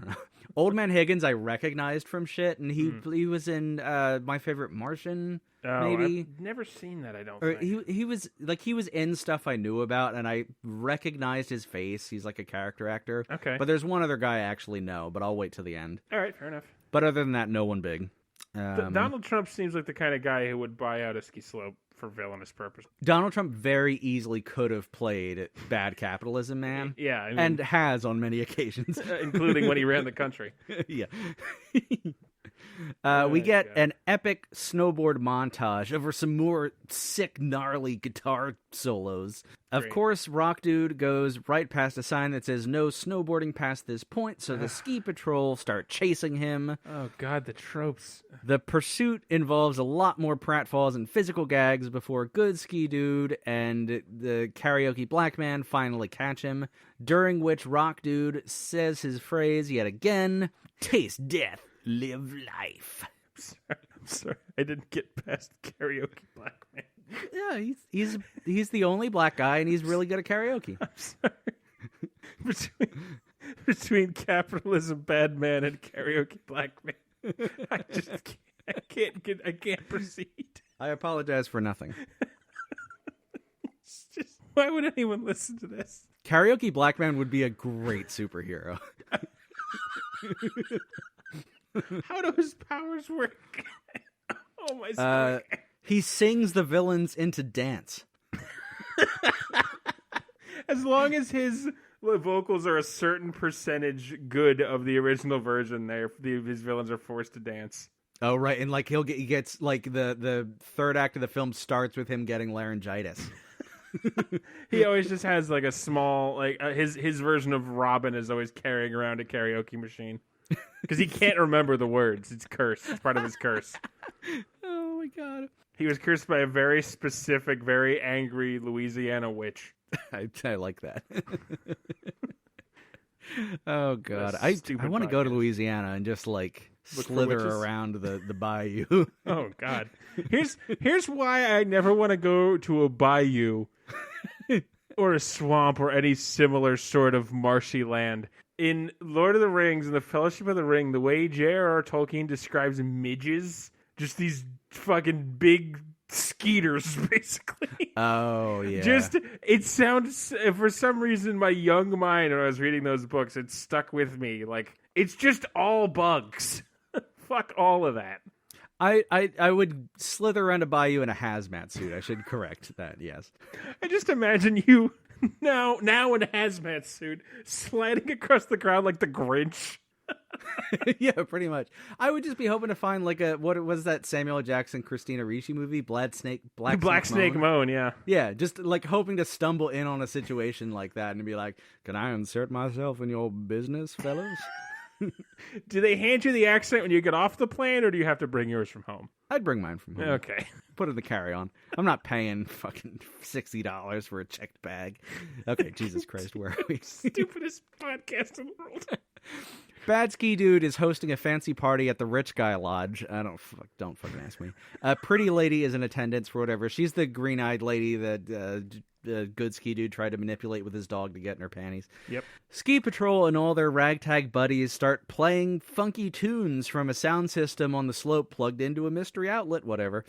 Old Man Higgins I recognized from shit, and he was in My Favorite Martian, maybe. I've never seen that, I don't or think. he was in stuff I knew about, and I recognized his face. He's like a character actor. Okay. But there's one other guy I actually know, but I'll wait till the end. All right, fair enough. But other than that, no one big. Donald Trump seems like the kind of guy who would buy out a ski slope for villainous purpose. Donald Trump very easily could have played bad capitalism man. Yeah. I mean, and has on many occasions. including when he ran the country. Yeah. We get an epic snowboard montage over some more sick, gnarly guitar solos. Of course, Rock Dude goes right past a sign that says no snowboarding past this point, so the ski patrol start chasing him. Oh, God, the tropes. The pursuit involves a lot more pratfalls and physical gags before good ski dude and the karaoke black man finally catch him, during which Rock Dude says his phrase yet again, taste death, live life. I'm sorry. I didn't get past karaoke black man. Yeah, he's the only black guy, and he's really good at karaoke. I'm sorry. Between capitalism, bad man, and karaoke black man, I just can't proceed. I apologize for nothing. It's just, why would anyone listen to this? Karaoke black man would be a great superhero. How do his powers work? Oh my stomach. He sings the villains into dance. As long as his vocals are a certain percentage good of the original version, his villains are forced to dance. Oh right, and like he gets like the third act of the film starts with him getting laryngitis. He always just has like a small his version of Robin is always carrying around a karaoke machine because he can't remember the words. It's cursed. It's part of his curse. Oh my god. He was cursed by a very specific, very angry Louisiana witch. I like that. Oh god, I want to go to Louisiana and just like slither around the bayou. Oh god, here's why I never want to go to a bayou or a swamp or any similar sort of marshy land. In Lord of the Rings and the Fellowship of the Ring, the way J.R.R. Tolkien describes midges, just these fucking big skeeters, basically. Oh, yeah. Just, it sounds, for some reason, my young mind, when I was reading those books, it stuck with me. Like, it's just all bugs. Fuck all of that. I would slither around to buy you in a hazmat suit. I should correct that, yes. I just imagine you now in a hazmat suit sliding across the ground like the Grinch. Yeah, pretty much. I would just be hoping to find like what was that Samuel Jackson, Christina Ricci movie? Black Snake Moan, yeah. Yeah, just like hoping to stumble in on a situation like that and be like, can I insert myself in your business, fellows? Do they hand you the accent when you get off the plane, or do you have to bring yours from home? I'd bring mine from home. Okay. Put it in the carry-on. I'm not paying fucking $60 for a checked bag. Okay, Jesus Christ, where are we? Stupidest podcast in the world. Bad Ski Dude is hosting a fancy party at the Rich Guy Lodge. Don't fucking ask me. A pretty lady is in attendance for whatever. She's the green-eyed lady that good Ski Dude tried to manipulate with his dog to get in her panties. Yep. Ski Patrol and all their ragtag buddies start playing funky tunes from a sound system on the slope plugged into a mystery outlet, whatever.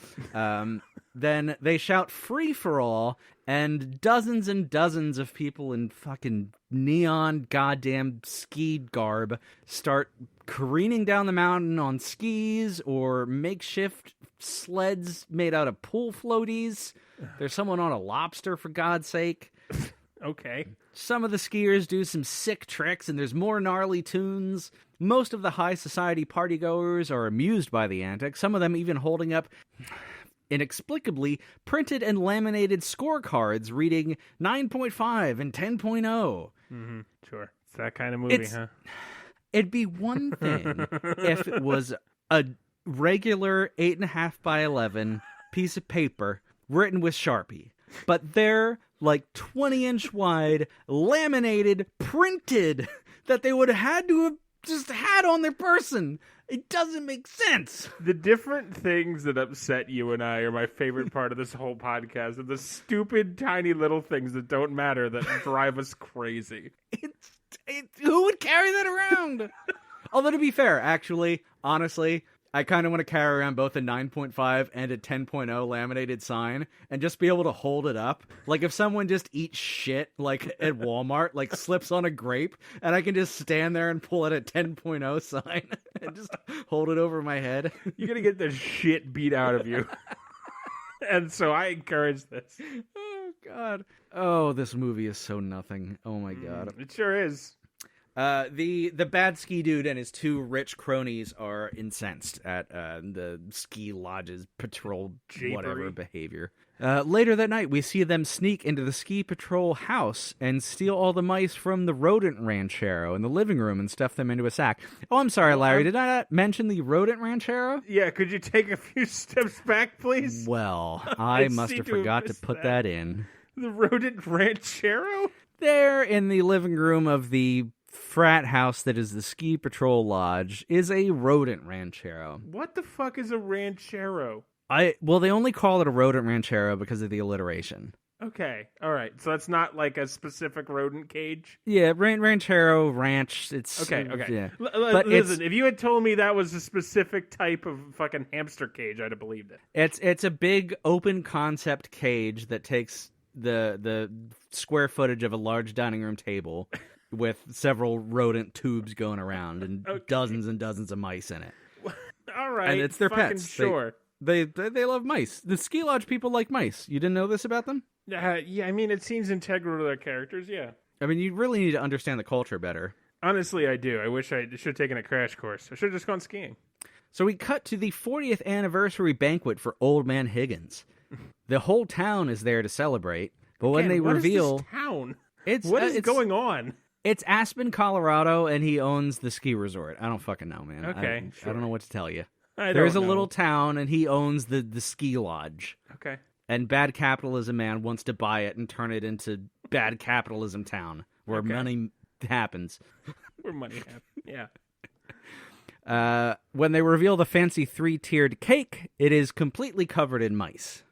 Then they shout free for all, and dozens of people in fucking neon goddamn ski garb start careening down the mountain on skis or makeshift sleds made out of pool floaties. There's someone on a lobster, for God's sake. Okay. Some of the skiers do some sick tricks, and there's more gnarly tunes. Most of the high society partygoers are amused by the antics, some of them even holding up inexplicably printed and laminated scorecards reading 9.5 and 10.0. Mm-hmm. Sure. It's that kind of movie, huh? It'd be one thing if it was a regular 8.5 by 11 piece of paper written with Sharpie. But they're like 20-inch wide, laminated, printed, that they would have had to have just had on their person. It doesn't make sense. The different things that upset you and I are my favorite part of this whole podcast. And the stupid, tiny little things that don't matter that drive us crazy. Who would carry that around? Although, to be fair, actually, honestly, I kind of want to carry around both a 9.5 and a 10.0 laminated sign and just be able to hold it up. Like if someone just eats shit, like at Walmart, like slips on a grape, and I can just stand there and pull out a 10.0 sign and just hold it over my head. You're going to get the shit beat out of you. And so I encourage this. Oh, God. Oh, this movie is so nothing. Oh, my God. It sure is. The bad ski dude and his two rich cronies are incensed at the ski lodge's patrol whatever behavior. Later that night, we see them sneak into the ski patrol house and steal all the mice from the rodent ranchero in the living room and stuff them into a sack. Oh, I'm sorry, Larry. Did I not mention the rodent ranchero? Yeah, could you take a few steps back, please? Well, I must have forgot to put that in. The rodent ranchero? There in the living room of the frat house that is the ski patrol lodge is a rodent ranchero. What the fuck is a ranchero? Well, they only call it a rodent ranchero because of the alliteration. Okay, all right. So it's not like a specific rodent cage? Yeah, ranchero, ranch, it's... Okay. Yeah. But listen, if you had told me that was a specific type of fucking hamster cage, I'd have believed it. It's a big open concept cage that takes the square footage of a large dining room table with several rodent tubes going around and dozens and dozens of mice in it. All right. And it's their pets. Sure. They love mice. The ski lodge people like mice. You didn't know this about them? Yeah, I mean, it seems integral to their characters, yeah. I mean, you really need to understand the culture better. Honestly, I do. I wish I should have taken a crash course. I should have just gone skiing. So we cut to the 40th anniversary banquet for Old Man Higgins. The whole town is there to celebrate, but when they reveal... What is this town? What is going on? It's Aspen, Colorado, and he owns the ski resort. I don't fucking know, man. Okay, I don't know what to tell you. There's a little town, and he owns the ski lodge. Okay. And Bad Capitalism Man wants to buy it and turn it into Bad Capitalism Town, where money happens. Where money happens, yeah. When they reveal the fancy 3-tiered cake, it is completely covered in mice.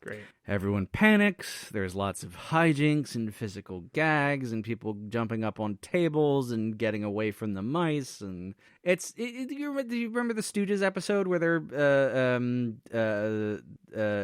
Great. Everyone panics. There's lots of hijinks and physical gags and people jumping up on tables and getting away from the mice. And do you remember the Stooges episode where they're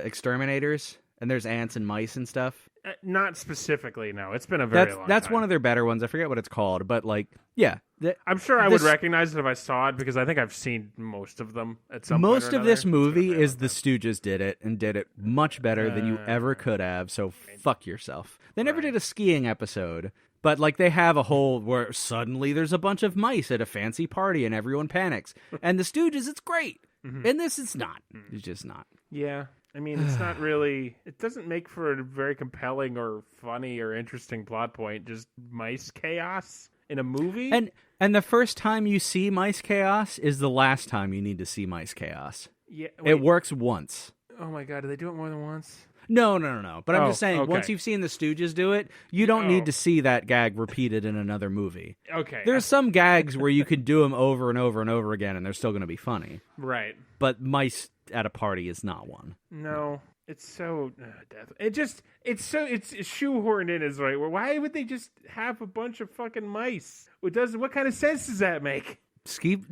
exterminators and there's ants and mice and stuff. Not specifically, no. It's been a very long time. That's one of their better ones. I forget what it's called, but like, yeah. I'm sure I would recognize it if I saw it because I think I've seen most of them at some point. Most of this movie is the Stooges did it and did it much better than you ever could have, so fuck yourself. They never did a skiing episode, but like they have a whole where suddenly there's a bunch of mice at a fancy party and everyone panics. And the Stooges, it's great. And this, it's not. It's just not. Yeah. I mean, it's not really... It doesn't make for a very compelling or funny or interesting plot point. Just mice chaos in a movie? And the first time you see mice chaos is the last time you need to see mice chaos. Yeah, it works once. Oh my god, do they do it more than once? No. But I'm just saying, okay. once you've seen the Stooges do it, you don't need to see that gag repeated in another movie. Okay. There's some gags where you could do them over and over and over again, and they're still going to be funny. Right. But mice at a party is not one. No. It's so death. It's shoehorned in as right. Why would they just have a bunch of fucking mice? What kind of sense does that make?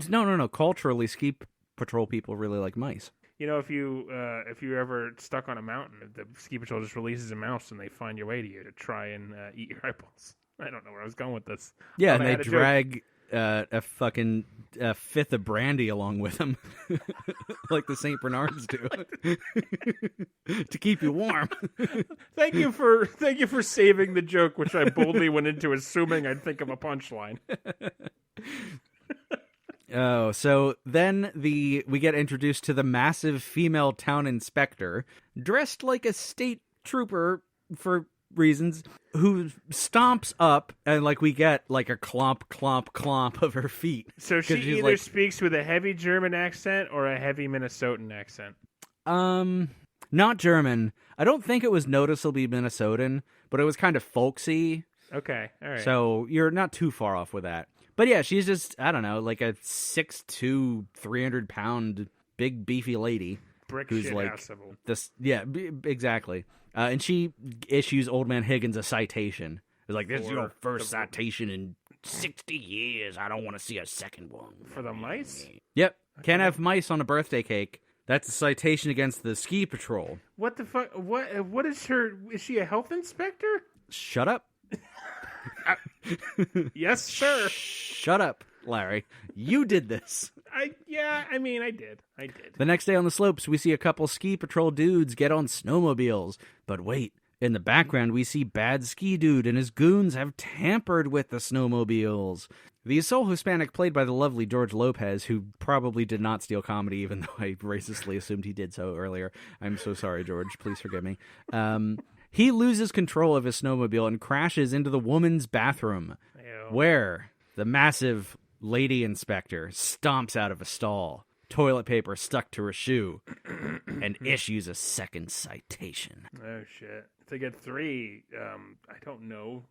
No. Culturally, ski patrol people really like mice. You know, if you're ever stuck on a mountain, the ski patrol just releases a mouse and they find your way to you to try and eat your eyeballs. I don't know where I was going with this. Yeah, and they drag a fucking fifth of brandy along with them, like the St. Bernards do, to keep you warm. Thank you for saving the joke, which I boldly went into assuming I'd think of a punchline. Oh, so then we get introduced to the massive female town inspector, dressed like a state trooper for reasons, who stomps up and like we get like a clomp, clomp, clomp of her feet. So she either speaks with a heavy German accent or a heavy Minnesotan accent. Not German. I don't think it was noticeably Minnesotan, but it was kind of folksy. Okay, all right. So you're not too far off with that. But yeah, she's just, I don't know, like a 6'2", 300-pound, big, beefy lady. Brick who's shit like house symbol. this. Yeah, exactly. And she issues Old Man Higgins a citation. It's like, this is your first citation in 60 years. I don't want to see a second one. For the mice? Yep. Can't have mice on a birthday cake. That's a citation against the ski patrol. What the fuck? What is her... Is she a health inspector? Shut up. Yes, sir. Shut up, Larry. You did this. I did. The next day on the slopes, we see a couple ski patrol dudes get on snowmobiles. But wait, in the background, we see Bad Ski Dude and his goons have tampered with the snowmobiles. The sole Hispanic played by the lovely George Lopez, who probably did not steal comedy, even though I racistly assumed he did so earlier. I'm so sorry, George. Please forgive me. He loses control of his snowmobile and crashes into the woman's bathroom, where the massive lady inspector stomps out of a stall, toilet paper stuck to her shoe, and issues a second citation. Oh, shit. To get 3, I don't know.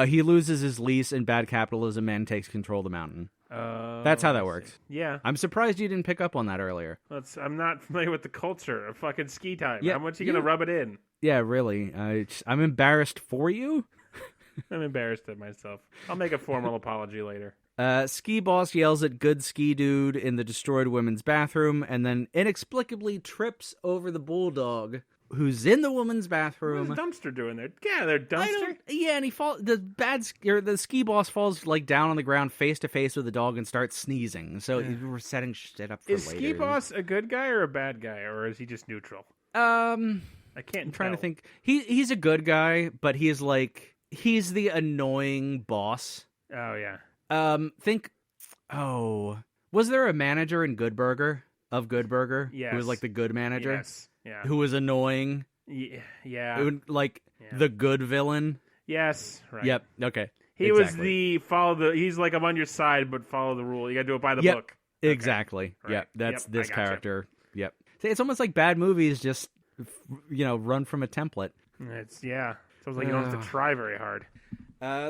He loses his lease, and bad capitalism man takes control of the mountain. That's how that works. Yeah. I'm surprised you didn't pick up on that earlier. I'm not familiar with the culture of fucking ski time. Yeah, how much are you going to rub it in? Yeah, really. I'm embarrassed for you. I'm embarrassed at myself. I'll make a formal apology later. Ski Boss yells at Good Ski Dude in the destroyed women's bathroom and then inexplicably trips over the bulldog who's in the woman's bathroom. What's Dumpster doing there? Yeah, they're Dumpster. And he falls. The Ski Boss falls like down on the ground face to face with the dog and starts sneezing. So we're setting shit up for later. Is Ski Boss a good guy or a bad guy, or is he just neutral? I can't. I'm trying to think. He's a good guy, but he's the annoying boss. Oh yeah. Was there a manager in Good Burger? Yes. Who was like the good manager? Yes. Yeah. Who was annoying? Yeah. The good villain? Yes. Right. Yep. Okay. He was he's like, I'm on your side, but follow the rule. You gotta do it by the book. Okay. Exactly. Right. Yep. That's this character. Yep. It's almost like bad movies just, run from a template. Sounds like you don't have to try very hard.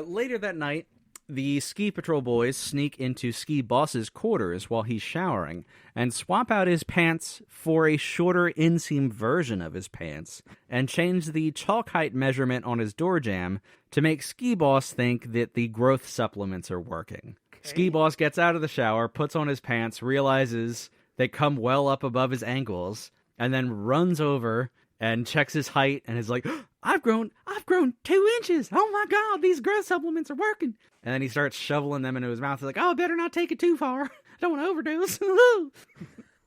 Later that night, the Ski Patrol boys sneak into Ski Boss's quarters while he's showering and swap out his pants for a shorter inseam version of his pants and change the chalk height measurement on his door jamb to make Ski Boss think that the growth supplements are working. Okay. Ski Boss gets out of the shower, puts on his pants, realizes they come well up above his ankles, and then runs over and checks his height and is like, I've grown 2 inches. Oh my God, these growth supplements are working. And then he starts shoveling them into his mouth. He's like, oh, I better not take it too far. I don't want to overdose.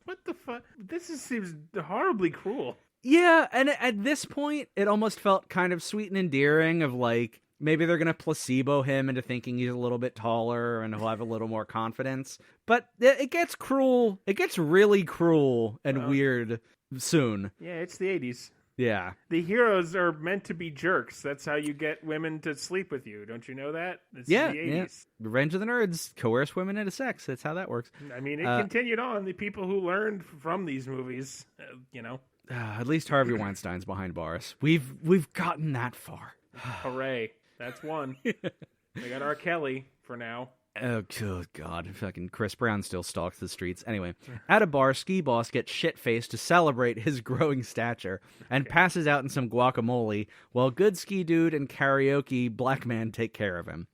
What the fuck? Seems horribly cruel. Yeah, and at this point, it almost felt kind of sweet and endearing of like, maybe they're going to placebo him into thinking he's a little bit taller and he'll have a little more confidence. But it gets cruel. It gets really cruel and weird soon. Yeah, it's the 80s. Yeah. The heroes are meant to be jerks. That's how you get women to sleep with you. Don't you know that? It's the 80s. Yeah. Revenge of the Nerds, coerce women into sex. That's how that works. I mean, it continued on. The people who learned from these movies, At least Harvey Weinstein's behind bars. We've gotten that far. Hooray. That's one. They got R. Kelly for now. Oh, good God. Fucking Chris Brown still stalks the streets. Anyway, at a bar, Ski Boss gets shit-faced to celebrate his growing stature and passes out in some guacamole while Good Ski Dude and Karaoke Black Man take care of him.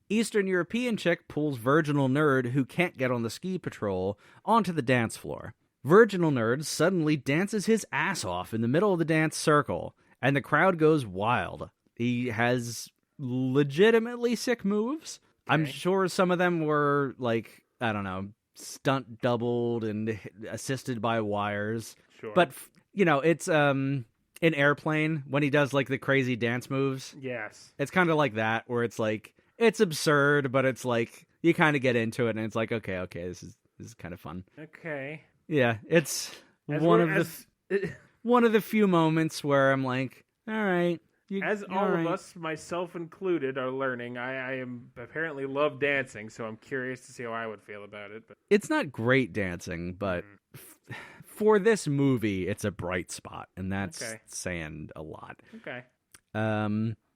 Eastern European chick pulls Virginal Nerd, who can't get on the ski patrol, onto the dance floor. Virginal Nerd suddenly dances his ass off in the middle of the dance circle, and the crowd goes wild. He has legitimately sick moves. I'm sure some of them were, like, I don't know, stunt doubled and assisted by wires. Sure. But, it's in Airplane, when he does, like, the crazy dance moves. Yes. It's kind of like that, where it's, like, it's absurd, but it's, like, you kind of get into it, and it's like, okay, this is kind of fun. Okay. Yeah, it's one of the few moments where I'm like, all right. As all of us, myself included, are learning, I am apparently love dancing, so I'm curious to see how I would feel about it. But it's not great dancing, but for this movie, it's a bright spot, and that's saying a lot. Okay.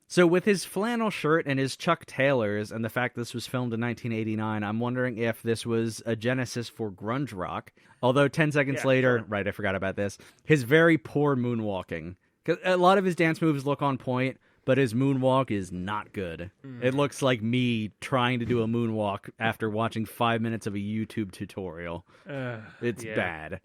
So with his flannel shirt and his Chuck Taylors, and the fact this was filmed in 1989, I'm wondering if this was a genesis for grunge rock. Although 10 seconds later, sure. Right, I forgot about this, his very poor moonwalking. Because a lot of his dance moves look on point, but his moonwalk is not good. It looks like me trying to do a moonwalk after watching 5 minutes of a YouTube tutorial. It's bad.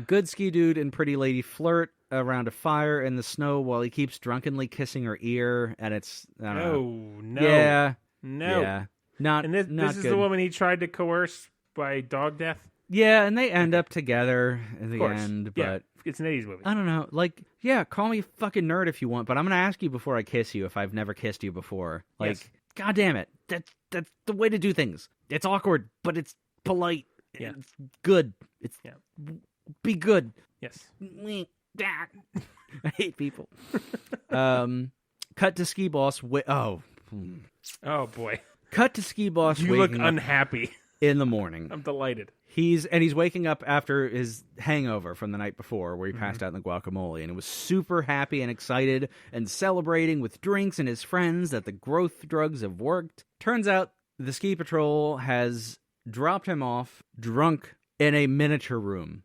Good Ski Dude and Pretty Lady flirt around a fire in the snow while he keeps drunkenly kissing her ear, and it's... I don't know. No. Yeah. No. Yeah. Not And this not is good. the woman he tried to coerce by dog death? Yeah, and they end up together in the end, Yeah. but... It's an 80s movie. I don't know. Like, yeah, call me a fucking nerd if you want, but I'm going to ask you before I kiss you if I've never kissed you before. Like, Yes. God damn it. That's the way to do things. It's awkward, but it's polite. Yeah. It's good. It's be good. Yes. I hate people. Cut to Ski Boss. Oh, boy. Cut to Ski Boss. You look waking up unhappy. in the morning. I'm delighted. He's waking up after his hangover from the night before where he passed out in the guacamole, and he was super happy and excited and celebrating with drinks and his friends that the growth drugs have worked. Turns out the ski patrol has dropped him off drunk in a miniature room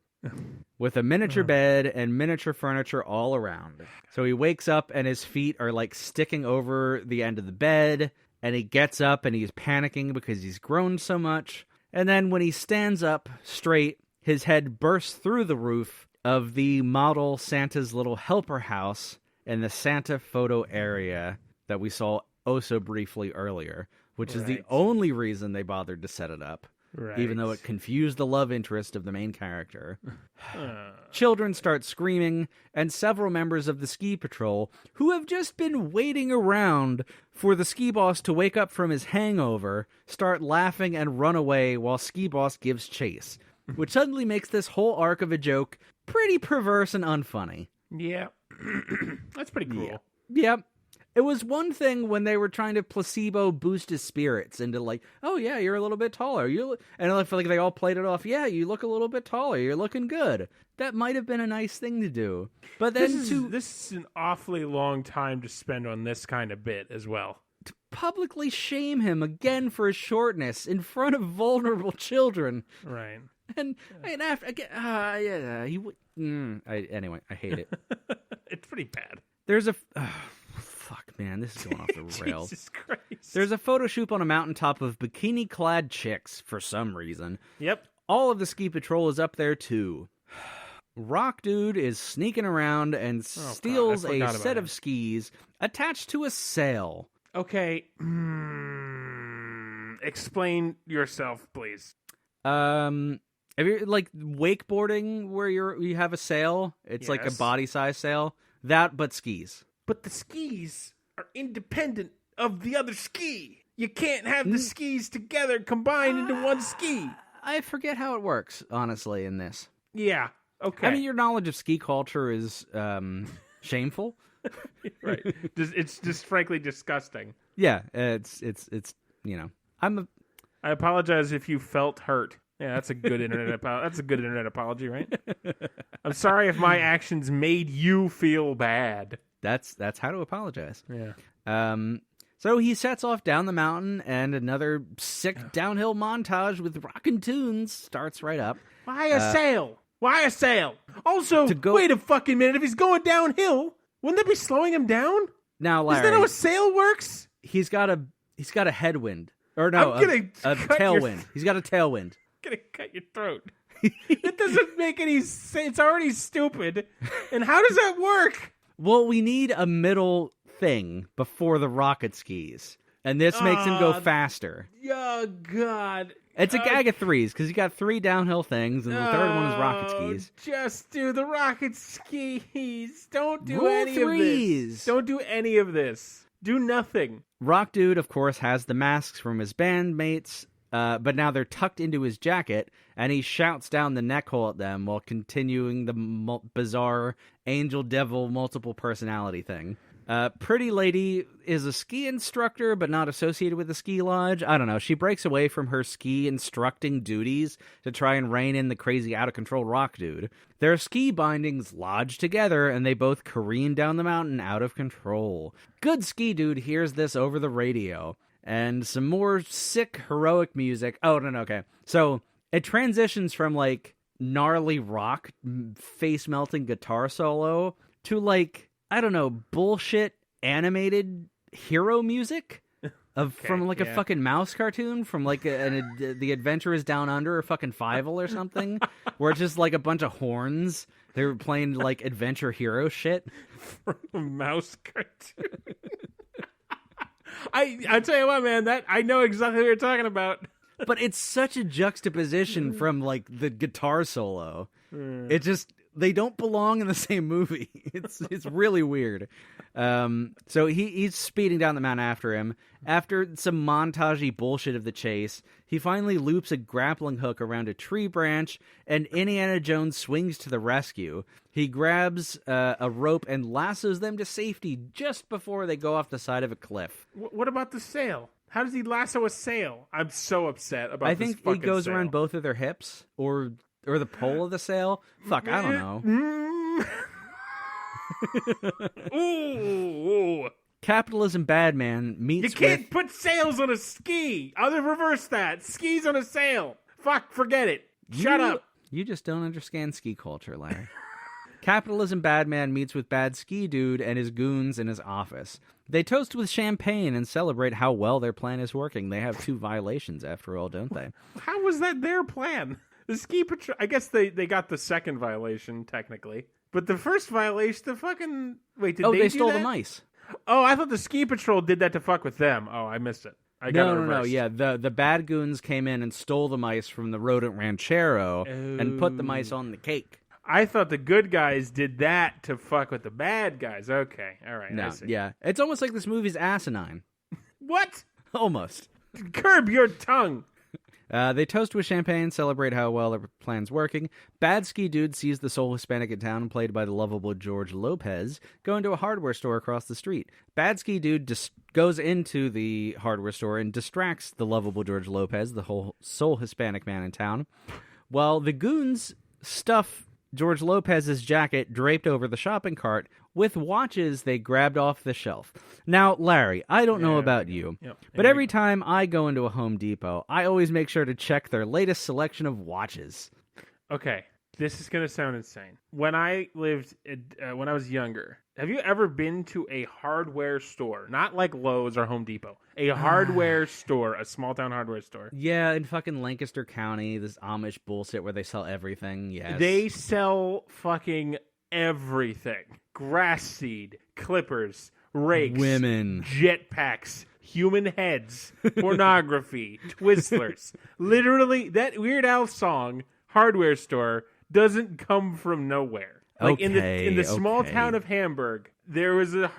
with a miniature bed and miniature furniture all around. So he wakes up and his feet are like sticking over the end of the bed, and he gets up and he's panicking because he's grown so much. And then when he stands up straight, his head bursts through the roof of the model Santa's Little Helper house in the Santa photo area that we saw oh so briefly earlier, which is the only reason they bothered to set it up, even though it confused the love interest of the main character. Children start screaming, and several members of the ski patrol, who have just been waiting around for the ski boss to wake up from his hangover, start laughing and run away while Ski Boss gives chase, which suddenly makes this whole arc of a joke pretty perverse and unfunny. Yeah. That's pretty cool. Yep. It was one thing when they were trying to placebo boost his spirits into like, oh yeah, you're a little bit taller. And I feel like they all played it off. Yeah, you look a little bit taller. You're looking good. That might have been a nice thing to do. But then this is an awfully long time to spend on this kind of bit as well. To publicly shame him again for his shortness in front of vulnerable children. Right. And after again, anyway, I hate it. It's pretty bad. There's a fuck, man, this is going off the rails. Jesus Christ. There's a photo shoot on a mountaintop of bikini-clad chicks for some reason. Yep. All of the ski patrol is up there too. Rock Dude is sneaking around and steals I forgot a about set him. of skis attached to a sail. Okay. Explain yourself, please. Have you like wakeboarding where you have a sail? It's like a Yes. body size sail. That, but skis. But the skis are independent of the other ski. You can't have the skis together combined into one ski. I forget how it works, honestly, in this. Yeah. Okay. I mean, your knowledge of ski culture is shameful. right. It's just frankly disgusting. Yeah, it's I apologize if you felt hurt. Yeah, that's a good that's a good internet apology, right? I'm sorry if my actions made you feel bad. That's how to apologize. Yeah. So he sets off down the mountain, and another sick downhill montage with rockin' tunes starts right up. Why a sail? Why a sail? Also, To go- wait a fucking minute. If he's going downhill, wouldn't that be slowing him down? Now, Larry, Isn't that how a sail works? he's got a headwind, or no, I'm gonna a cut your- tailwind. He's got a tailwind. I'm gonna cut your throat. It doesn't make any sense. It's already stupid. And how does that work? Well, we need a middle thing before the rocket skis, and this makes him go faster. Oh, God. It's a gag of threes, because you got 3 downhill things, and the third one is rocket skis. Just do the rocket skis. Don't do Rule any of threes. this. Don't do any of this. Do nothing. Rock Dude, of course, has the masks from his bandmates, but now they're tucked into his jacket, and he shouts down the neck hole at them while continuing the bizarre angel-devil multiple personality thing. Pretty Lady is a ski instructor, but not associated with the ski lodge. I don't know. She breaks away from her ski instructing duties to try and rein in the crazy out-of-control Rock Dude. Their ski bindings lodge together, and they both careen down the mountain out of control. Good Ski Dude hears this over the radio. And some more sick, heroic music. Oh, no, okay. So it transitions from, like, gnarly rock, face-melting guitar solo to, like, I don't know, bullshit animated hero music from like a fucking mouse cartoon from like The Adventure is Down Under or fucking Fievel or something, where it's just like a bunch of horns. They were playing like adventure hero shit. From a mouse cartoon. I tell you what, man, that I know exactly what you're talking about. But it's such a juxtaposition from like the guitar solo. It just they don't belong in the same movie. It's really weird. So he's speeding down the mountain after him. After some montagey bullshit of the chase, he finally loops a grappling hook around a tree branch, and Indiana Jones swings to the rescue. He grabs a rope and lassos them to safety just before they go off the side of a cliff. What about the sail? How does he lasso a sail? I'm so upset about I this think fucking it goes sail. around both of their hips, or the pole of the sail. Fuck, I don't know. Ooh. Capitalism Bad Man meets You can't with... put sails on a ski. I'll reverse that. Skis on a sail. Fuck, forget it. Shut up. You just don't understand ski culture, Larry. Capitalism Bad Man meets with Bad Ski Dude and his goons in his office. They toast with champagne and celebrate how well their plan is working. They have 2 violations, after all, don't they? How was that their plan? The ski patrol... I guess they got the second violation, technically. But the first violation, the fucking... Wait, did they they do stole that? the mice. Oh, I thought the ski patrol did that to fuck with them. Oh, I missed it. I got it No. reversed. Yeah, the bad goons came in and stole the mice from the rodent ranchero and put the mice on the cake. I thought the good guys did that to fuck with the bad guys. Okay, all right. I No, see. yeah. It's almost like this movie's asinine. What? Almost. Curb your tongue. They toast with champagne, celebrate how well their plan's working. Bad Ski Dude sees the sole Hispanic in town, played by the lovable George Lopez, go into a hardware store across the street. Bad Ski Dude goes into the hardware store and distracts the lovable George Lopez, the sole Hispanic man in town, while the goons stuff George Lopez's jacket draped over the shopping cart with watches they grabbed off the shelf. Now, Larry, I don't know about you, but every time I go into a Home Depot, I always make sure to check their latest selection of watches. Okay, This is gonna sound insane. When I lived, when I was younger, have you ever been to a hardware store? Not like Lowe's or Home Depot. A hardware store, a small town hardware store. Yeah, in fucking Lancaster County, this Amish bullshit where they sell everything. Yes, They sell fucking everything: grass seed, clippers, rakes, women, jetpacks, human heads, pornography, Twizzlers. Literally, that Weird Al song, hardware store, doesn't come from nowhere. Like in the small town of Hamburg, there was a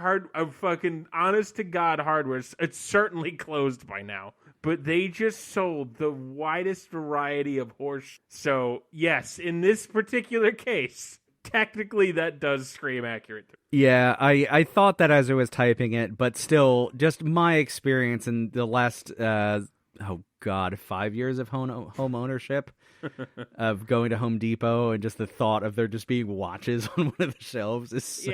fucking honest to God hardware. It's certainly closed by now, but they just sold the widest variety of horse. So yes, in this particular case, technically that does scream accurate. Yeah, I thought that as I was typing it, but still, just my experience in the last 5 years of home ownership, of going to Home Depot, and just the thought of there just being watches on one of the shelves is so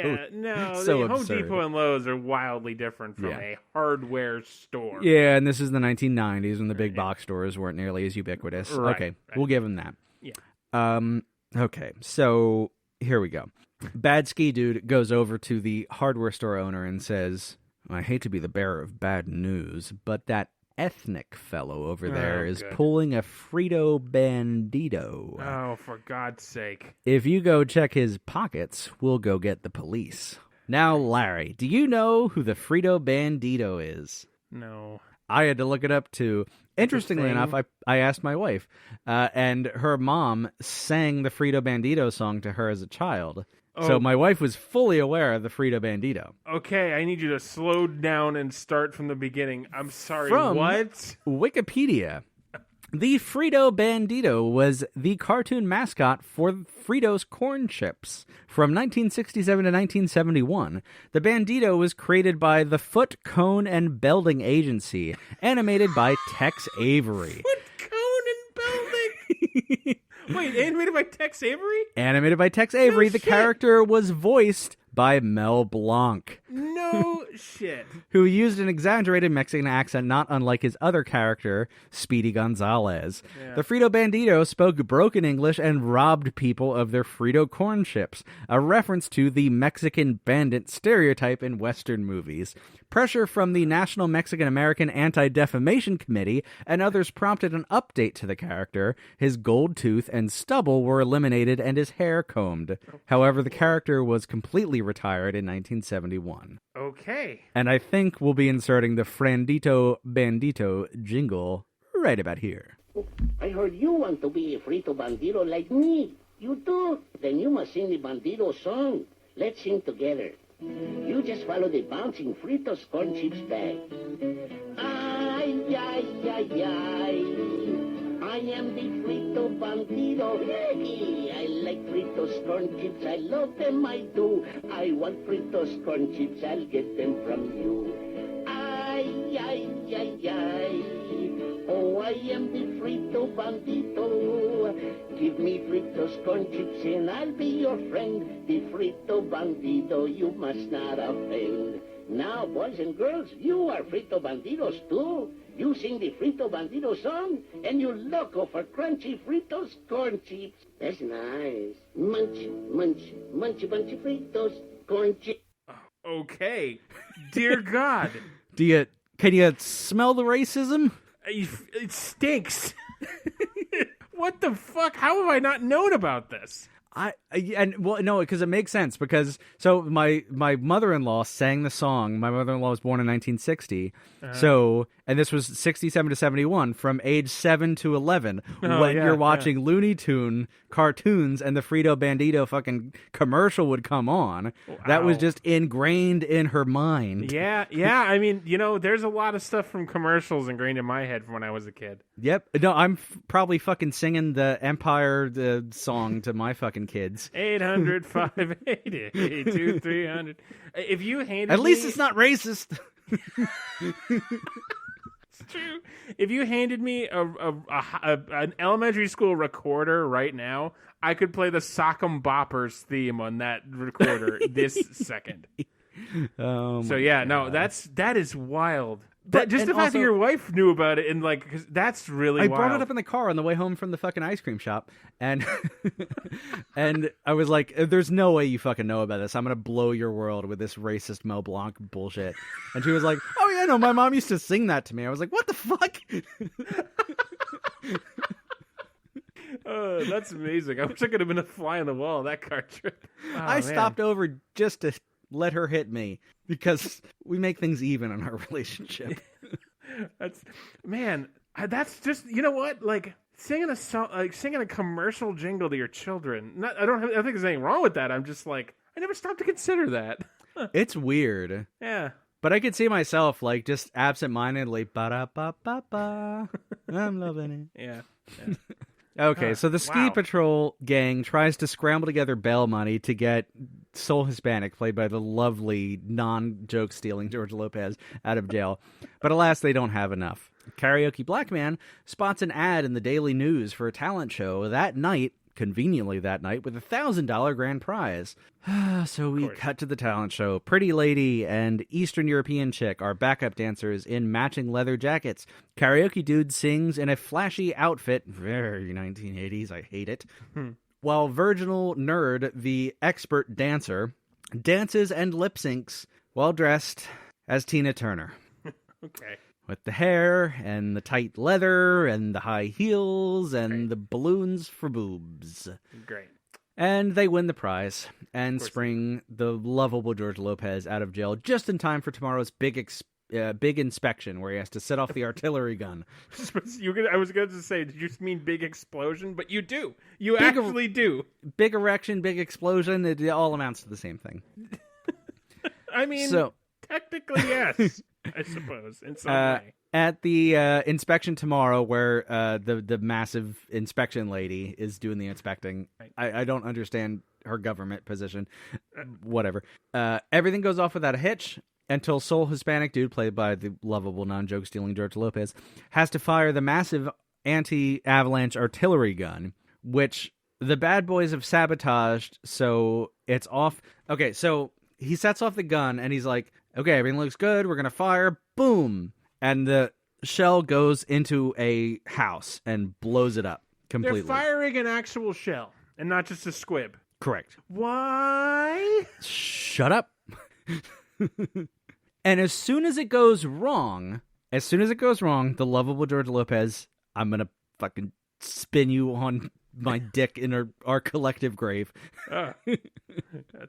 so Home absurd. Depot and Lowe's are wildly different from a hardware store. Yeah, and this is the 1990s when the big box stores weren't nearly as ubiquitous. Right, Okay, right. we'll give them that. Yeah. Okay, so here we go. Bad Ski Dude goes over to the hardware store owner and says, I hate to be the bearer of bad news, but that ethnic fellow over there is good. pulling a Frito Bandito. Oh, for God's sake. If you go check his pockets, we'll go get the police. Now, Larry, do you know who the Frito Bandito is? No. I had to look it up too. Interestingly enough, I asked my wife, and her mom sang the Frito Bandito song to her as a child. So my wife was fully aware of the Frito Bandito. Okay, I need you to slow down and start from the beginning. I'm sorry, From what? Wikipedia. The Frito Bandito was the cartoon mascot for Frito's corn chips. From 1967 to 1971, the Bandito was created by the Foot, Cone, and Belding Agency, animated by Tex Avery. Foot, Cone, and Belding? Wait, animated by Tex Avery? Animated by Tex Avery, the shit. character was voiced by Mel Blanc, No shit. who used an exaggerated Mexican accent not unlike his other character, Speedy Gonzalez. Yeah. The Frito Bandito spoke broken English and robbed people of their Frito corn chips, a reference to the Mexican bandit stereotype in Western movies. Pressure from the National Mexican-American Anti-Defamation Committee and others prompted an update to the character. His gold tooth and stubble were eliminated and his hair combed. However, the character was completely retired in 1971. Okay. And I think we'll be inserting the Frandito Bandito jingle right about here. I heard you want to be a Frito Bandito like me. You do? Then you must sing the Bandito song. Let's sing together. You just follow the bouncing Fritos corn chips bag. Ay, ay, ay, ay. I am the Frito Bandito. Yay! I like Fritos corn chips. I love them, I do. I want Fritos corn chips. I'll get them from you. Ay, ay, ay, ay. Oh, I am the Frito Bandito. Give me Fritos corn chips and I'll be your friend. The Frito Bandito, you must not offend. Now, boys and girls, you are Frito Banditos too. You sing the Frito Bandito song and you loco for crunchy Fritos corn chips. That's nice. Munch, munch, munchy bunchy Fritos corn chips. Okay. Dear God. Can you smell the racism? It stinks. What the fuck? How have I not known about this? No, because it makes sense. Because so my mother-in-law sang the song. My mother-in-law was born in 1960. So, and this was 67 to 71, from age 7 to 11, when you're watching Looney Tune cartoons and the Frito Bandito fucking commercial would come on. Wow. That was just ingrained in her mind. Yeah. I mean, there's a lot of stuff from commercials ingrained in my head from when I was a kid. Yep. No, I'm probably fucking singing the Empire song to my fucking kids. 800 580 2300. If you handed At least it's not racist. It's true. If you handed me an elementary school recorder right now, I could play the Sock'em Boppers theme on that recorder this second. Oh so yeah, God. No, that is wild. But just the fact that your wife knew about it, and like, 'cause that's really I wild. brought it up in the car on the way home from the fucking ice cream shop, and and I was like, "There's no way you fucking know about this. I'm gonna blow your world with this racist Mel Blanc bullshit." And she was like, "Oh yeah, no, my mom used to sing that to me." I was like, "What the fuck?" That's amazing. I wish I could have been a fly on the wall of that car trip. Oh, I stopped over just to let her hit me because we make things even in our relationship. That's just, you know what? Like singing a song, like singing a commercial jingle to your children. I don't think there's anything wrong with that. I'm just like, I never stopped to consider that. It's weird. Yeah. But I could see myself like just absentmindedly, ba-da-ba-ba-ba. I'm loving it. Yeah. Okay, so the Ski Patrol gang tries to scramble together bail money to get Soul Hispanic, played by the lovely, non-joke stealing George Lopez, out of jail. But alas, they don't have enough. Karaoke Black Man spots an ad in the Daily News for a talent show that night, conveniently that night, with a $1,000 grand prize. So we cut to the talent show. Pretty Lady and Eastern European Chick are backup dancers in matching leather jackets. Karaoke Dude sings in a flashy outfit, very 1980s, I hate it. While Virginal Nerd, the expert dancer, dances and lip syncs while dressed as Tina Turner. Okay. With the hair and the tight leather and the high heels and the balloons for boobs. Great. And they win the prize and spring the lovable George Lopez out of jail just in time for tomorrow's big inspection where he has to set off the artillery gun. I was going to say, did you mean big explosion? But you do. You actually do. Big erection, big explosion. It all amounts to the same thing. I mean, technically, yes. I suppose, in some way. At the inspection tomorrow, where the massive inspection lady is doing the inspecting, I don't understand her government position. Whatever. Everything goes off without a hitch until Soul Hispanic Dude, played by the lovable non-joke stealing George Lopez, has to fire the massive anti-avalanche artillery gun, which the bad boys have sabotaged, so it's off. Okay, so he sets off the gun, and he's like, okay, everything looks good, we're going to fire, boom! And the shell goes into a house and blows it up completely. They're firing an actual shell, and not just a squib. Correct. Why? Shut up. And as soon as it goes wrong, the lovable George Lopez, I'm going to fucking spin you on my dick in our collective grave. That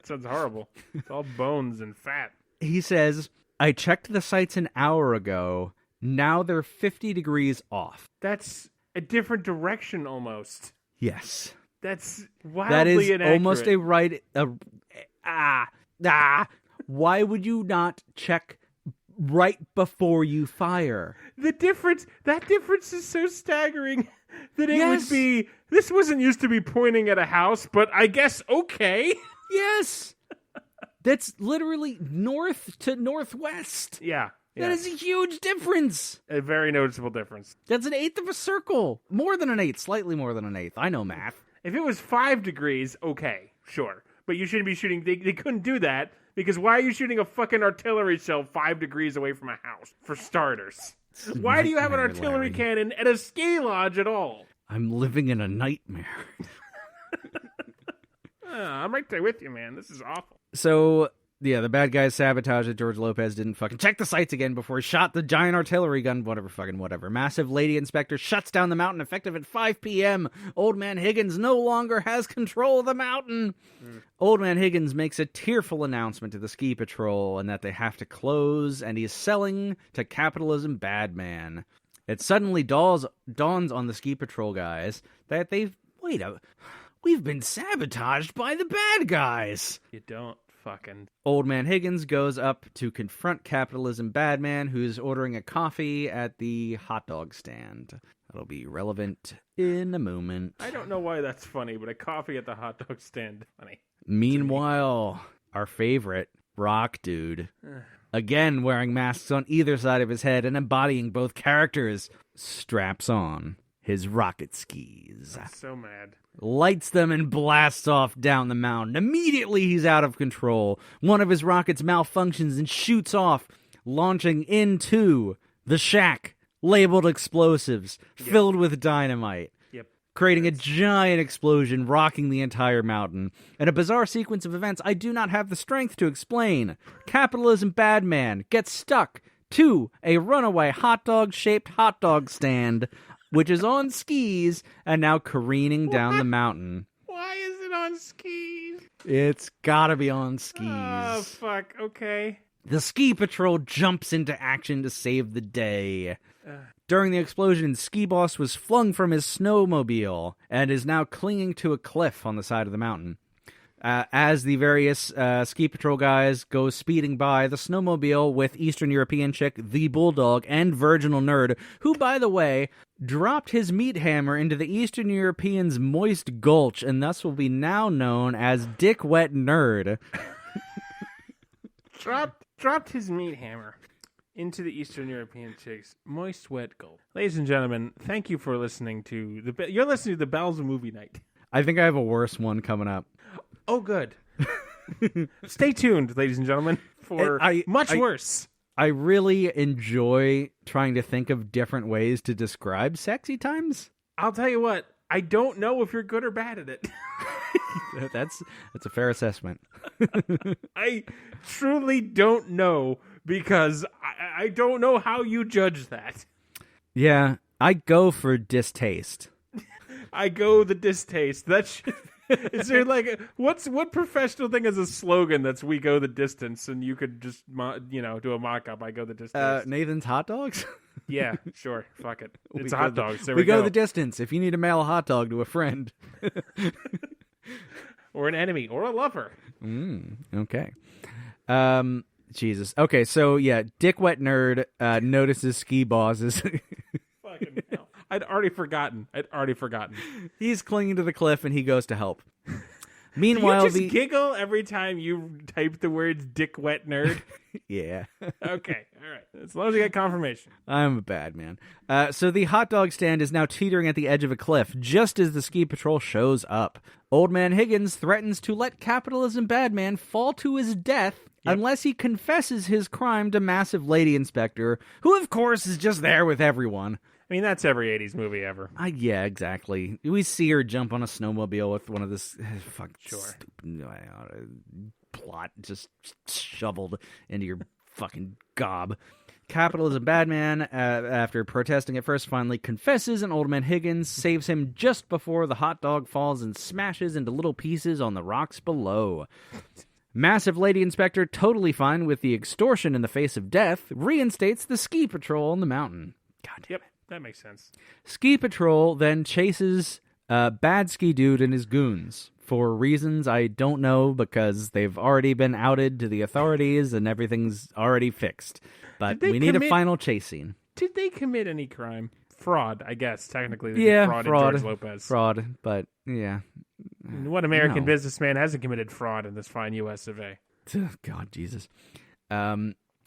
sounds horrible. It's all bones and fat. He says, I checked the sights an hour ago. Now they're 50 degrees off. That's a different direction almost. Yes. That's wildly that is inaccurate. Almost a right. Why would you not check right before you fire? That difference is so staggering that it would be, this wasn't used to be pointing at a house, but I guess okay. Yes. That's literally north to northwest. Yeah. That is a huge difference. A very noticeable difference. That's an eighth of a circle. More than an eighth. Slightly more than an eighth. I know math. If it was 5 degrees, okay, sure. But you shouldn't be shooting. They couldn't do that because why are you shooting a fucking artillery shell 5 degrees away from a house, for starters? Why do you have an artillery cannon at a ski lodge at all? I'm living in a nightmare. I'm right there with you, man. This is awful. So, yeah, the bad guys sabotaged it. George Lopez didn't fucking check the sights again before he shot the giant artillery gun. Whatever. Massive lady inspector shuts down the mountain effective at 5 p.m. Old Man Higgins no longer has control of the mountain. Old Man Higgins makes a tearful announcement to the ski patrol and that they have to close, and he's selling to capitalism bad man. It suddenly dawns on the ski patrol guys that we've been sabotaged by the bad guys. You don't fucking... Old Man Higgins goes up to confront capitalism bad man, who's ordering a coffee at the hot dog stand. That'll be relevant in a moment. I don't know why that's funny, but a coffee at the hot dog stand is funny. Meanwhile, our favorite, Rock Dude, again wearing masks on either side of his head and embodying both characters, straps on his rocket skis. I'm so mad. Lights them and blasts off down the mountain. Immediately he's out of control. One of his rockets malfunctions and shoots off, launching into the shack, labeled explosives, filled with dynamite. Yep. Creating a giant explosion, rocking the entire mountain. And a bizarre sequence of events I do not have the strength to explain. Capitalism bad man gets stuck to a runaway hot dog-shaped hot dog stand, which is on skis and now careening down the mountain. Why is it on skis? It's gotta be on skis. Oh, fuck. Okay. The ski patrol jumps into action to save the day. During the explosion, Ski Boss was flung from his snowmobile and is now clinging to a cliff on the side of the mountain. As the various ski patrol guys go speeding by, the snowmobile with Eastern European chick, the Bulldog, and Virginal Nerd, who, by the way, dropped his meat hammer into the Eastern European's moist gulch, and thus will be now known as Dick Wet Nerd. Dropped his meat hammer into the Eastern European chick's moist wet gulp. Ladies and gentlemen, thank you for listening to you're listening to the Bells of Movie Night. I think I have a worse one coming up. Oh, good. Stay tuned, ladies and gentlemen, for much worse. I really enjoy trying to think of different ways to describe sexy times. I'll tell you what, I don't know if you're good or bad at it. That's a fair assessment. I truly don't know, because I don't know how you judge that. Yeah, I go for distaste. I go the distaste. That's... Is there like what professional thing is a slogan that's "We go the distance" and you could just do a mock-up? I go the distance. Nathan's hot dogs. Yeah, sure. Fuck it. It's We hot go dogs. The, There we we go go. the distance. If you need to mail a hot dog to a friend or an enemy or a lover. Okay. Jesus. Okay, so yeah, Dick Wet Nerd notices Ski Boss's. Fucking hell. I'd already forgotten. He's clinging to the cliff and he goes to help. Do Meanwhile, you just giggle every time you type the words "Dick Wet Nerd"? Yeah. Okay, all right. As long as you get confirmation. I'm a bad man. So the hot dog stand is now teetering at the edge of a cliff, just as the ski patrol shows up. Old Man Higgins threatens to let Capitalism Badman fall to his death unless he confesses his crime to Massive Lady Inspector, who of course is just there with everyone. I mean, that's every 80s movie ever. Yeah, exactly. We see her jump on a snowmobile with one of this stupid plot just shoveled into your fucking gob. Capitalism Badman, after protesting at first, finally confesses, and Old Man Higgins saves him just before the hot dog falls and smashes into little pieces on the rocks below. Massive Lady Inspector, totally fine with the extortion in the face of death, reinstates the ski patrol on the mountain. God damn it. That makes sense. Ski Patrol then chases Bad Ski Dude and his goons for reasons I don't know, because they've already been outed to the authorities and everything's already fixed. But we need a final chase scene. Did they commit any crime? Fraud, I guess, technically. They Yeah, did fraud. George Lopez. Fraud, but yeah. What American No. businessman hasn't committed fraud in this fine U.S. of A.? God, Jesus.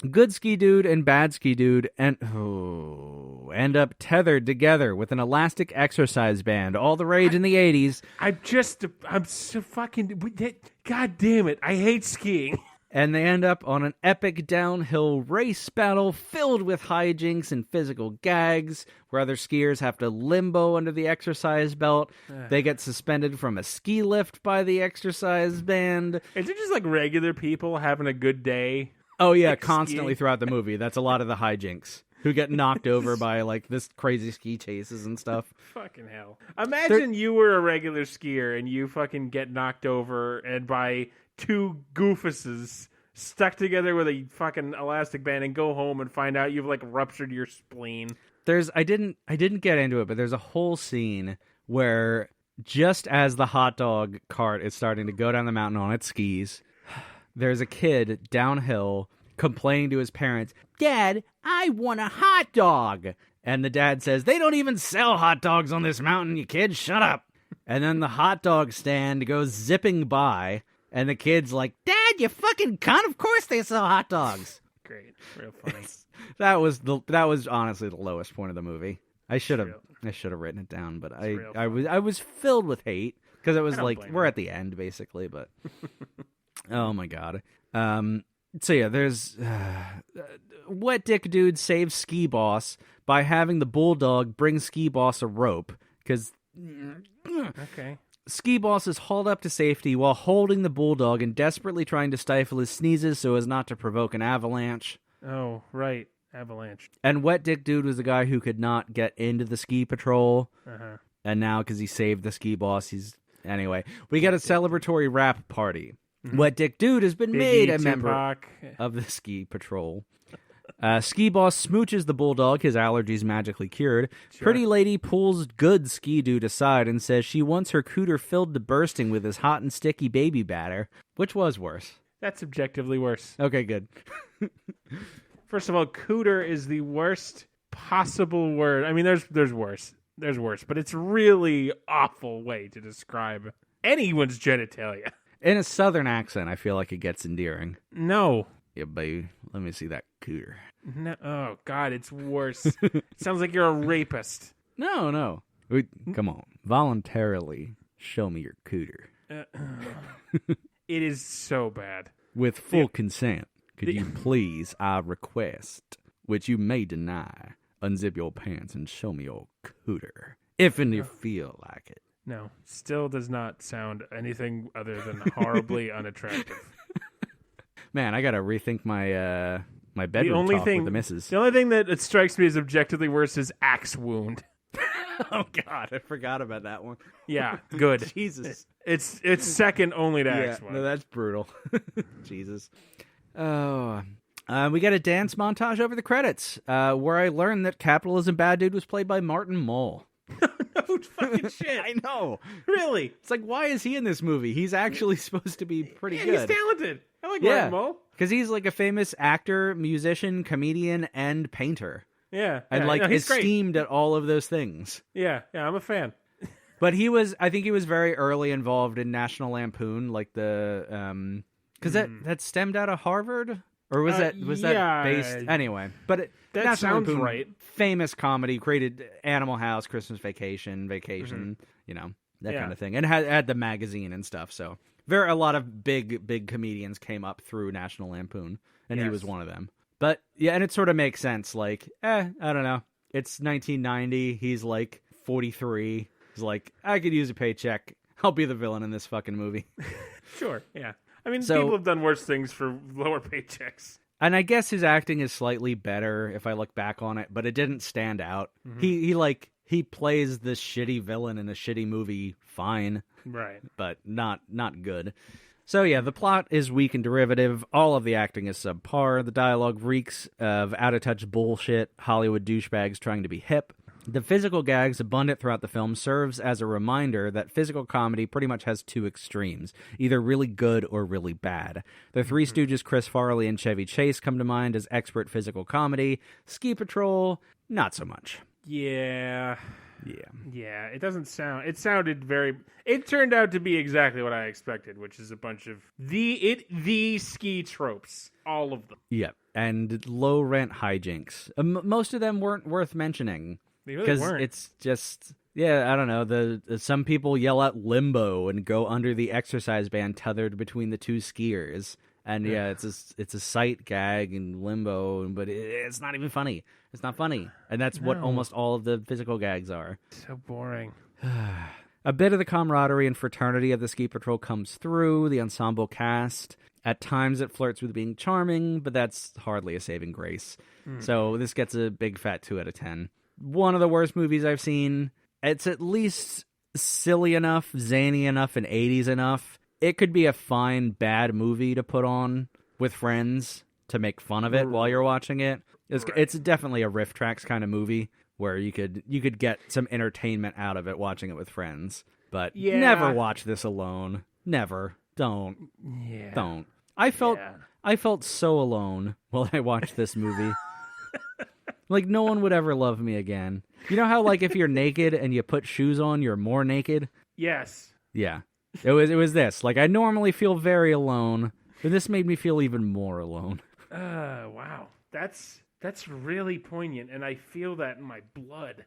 Good Ski Dude and Bad Ski Dude end up tethered together with an elastic exercise band. All the rage in the 80s. I'm so fucking... God damn it. I hate skiing. And they end up on an epic downhill race battle filled with hijinks and physical gags, where other skiers have to limbo under the exercise belt. They get suspended from a ski lift by the exercise band. Is it just like regular people having a good day? Oh, yeah, Like constantly skiing? throughout the movie. That's a lot of the hijinks. Who get knocked over by, like, this crazy ski chases and stuff. Fucking hell. Imagine you were a regular skier and you fucking get knocked over and by two goofuses stuck together with a fucking elastic band and go home and find out you've, like, ruptured your spleen. I didn't get into it, but there's a whole scene where just as the hot dog cart is starting to go down the mountain on its skis, there's a kid downhill complaining to his parents, "Dad, I want a hot dog." And the dad says, "They don't even sell hot dogs on this mountain, you kid, shut up." And then the hot dog stand goes zipping by, and the kid's like, "Dad, you fucking cunt, of course they sell hot dogs." Great. Real funny. That was honestly the lowest point of the movie. I should have written it down, but I was filled with hate, because it was like, we're at the end basically, but oh my god. So yeah, there's Wet Dick Dude saves Ski Boss by having the bulldog bring Ski Boss a rope, because Okay. Ski Boss is hauled up to safety while holding the bulldog and desperately trying to stifle his sneezes so as not to provoke an avalanche. Oh, right. Avalanche. And Wet Dick Dude was the guy who could not get into the ski patrol. Uh-huh. And now, because he saved the Ski Boss, Anyway, we got a celebratory rap party. Wet Dick Dude has been made a member Tupac. of the ski patrol. Ski Boss smooches the bulldog, his allergies magically cured. Sure. Pretty Lady pulls good Ski Dude aside and says she wants her cooter filled to bursting with his hot and sticky baby batter. Which was worse? That's objectively worse. Okay, good. First of all, cooter is the worst possible word. I mean, there's worse. There's worse, but it's really awful way to describe anyone's genitalia. In a southern accent, I feel like it gets endearing. No. Yeah, baby, let me see that cooter. No. Oh, God, it's worse. It sounds like you're a rapist. No. Come on. Voluntarily show me your cooter. It is so bad. With full consent, could you please, I request, which you may deny, unzip your pants and show me your cooter, if and you feel like it. No, still does not sound anything other than horribly unattractive. Man, I gotta rethink my my bedroom talk with the missus. The only thing that strikes me as objectively worse is axe wound. Oh God, I forgot about that one. Yeah, good. Jesus, it's second only to axe wound. No, that's brutal. Jesus. Oh. We got a dance montage over the credits, where I learned that Capitalism Bad Dude was played by Martin Mull. No fucking shit. I know. Really? It's like, why is he in this movie? He's actually supposed to be pretty good. He's talented. I like Martin Mull. Because he's like a famous actor, musician, comedian, and painter. Yeah. And he's esteemed great. at all of those things. Yeah, I'm a fan. But I think he was very early involved in National Lampoon, like the, because that stemmed out of Harvard? Or was that based? Anyway, but that National sounds Lampoon, right. Famous comedy, created Animal House, Christmas Vacation, you know, that kind of thing, and had the magazine and stuff. So a lot of big comedians came up through National Lampoon, and he was one of them. But yeah, and it sort of makes sense. Like, I don't know. It's 1990. He's like 43. He's like, I could use a paycheck. I'll be the villain in this fucking movie. Sure. Yeah. I mean, people have done worse things for lower paychecks. And I guess his acting is slightly better if I look back on it, but it didn't stand out. Mm-hmm. He plays the shitty villain in a shitty movie fine. Right. But not good. So yeah, the plot is weak and derivative. All of the acting is subpar. The dialogue reeks of out-of-touch bullshit, Hollywood douchebags trying to be hip. The physical gags abundant throughout the film serves as a reminder that physical comedy pretty much has two extremes, either really good or really bad. The Three Stooges, Chris Farley, and Chevy Chase come to mind as expert physical comedy. Ski Patrol, not so much. Yeah, it doesn't sound... It turned out to be exactly what I expected, which is a bunch of the ski tropes. All of them. Yep, and low-rent hijinks. Most of them weren't worth mentioning. They really weren't. It's just... Yeah, I don't know. Some people yell out limbo and go under the exercise band tethered between the two skiers. And yeah, it's a sight gag and limbo, but it's not even funny. It's not funny. And that's what almost all of the physical gags are. So boring. A bit of the camaraderie and fraternity of the Ski Patrol comes through, the ensemble cast. At times it flirts with being charming, but that's hardly a saving grace. So this gets a big fat 2 out of 10. One of the worst movies I've seen. It's at least silly enough, zany enough, and 80s enough. It could be a fine, bad movie to put on with friends to make fun of it while you're watching it. It's definitely a riff tracks kind of movie where you could get some entertainment out of it watching it with friends. But never watch this alone. Never. Don't. Yeah. Don't. I felt so alone while I watched this movie. Like, no one would ever love me again. You know how, like, if you're naked and you put shoes on, you're more naked? Yes. Yeah. It was this. Like, I normally feel very alone, but this made me feel even more alone. Wow. That's really poignant, and I feel that in my blood.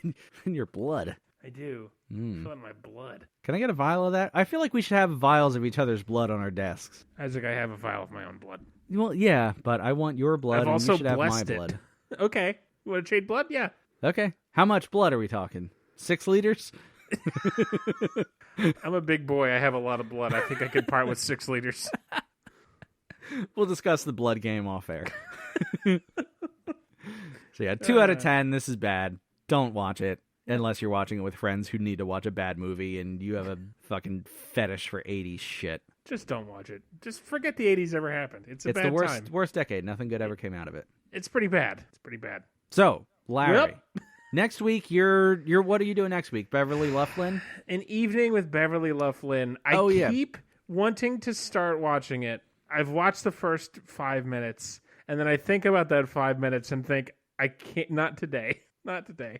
In your blood? I do. I feel it in my blood. Can I get a vial of that? I feel like we should have vials of each other's blood on our desks. Isaac, I have a vial of my own blood. Well, yeah, but I want your blood, I've and also you should have my blessed it. blood. Okay. You want to trade blood? Yeah. Okay. How much blood are we talking? 6 liters? I'm a big boy. I have a lot of blood. I think I could part with 6 liters. We'll discuss the blood game off air. So yeah, 2 out of 10. This is bad. Don't watch it unless you're watching it with friends who need to watch a bad movie and you have a fucking fetish for 80s shit. Just don't watch it. Just forget the 80s ever happened. It's It's bad the time. worst decade. Nothing good ever came out of it. It's pretty bad. It's pretty bad. So, Larry, Yep. next week you're what are you doing next week? Beverly Loughlin? An Evening with Beverly Loughlin. I keep wanting to start watching it. I've watched the first 5 minutes, and then I think about that 5 minutes and think, I can't. Not today. Not today.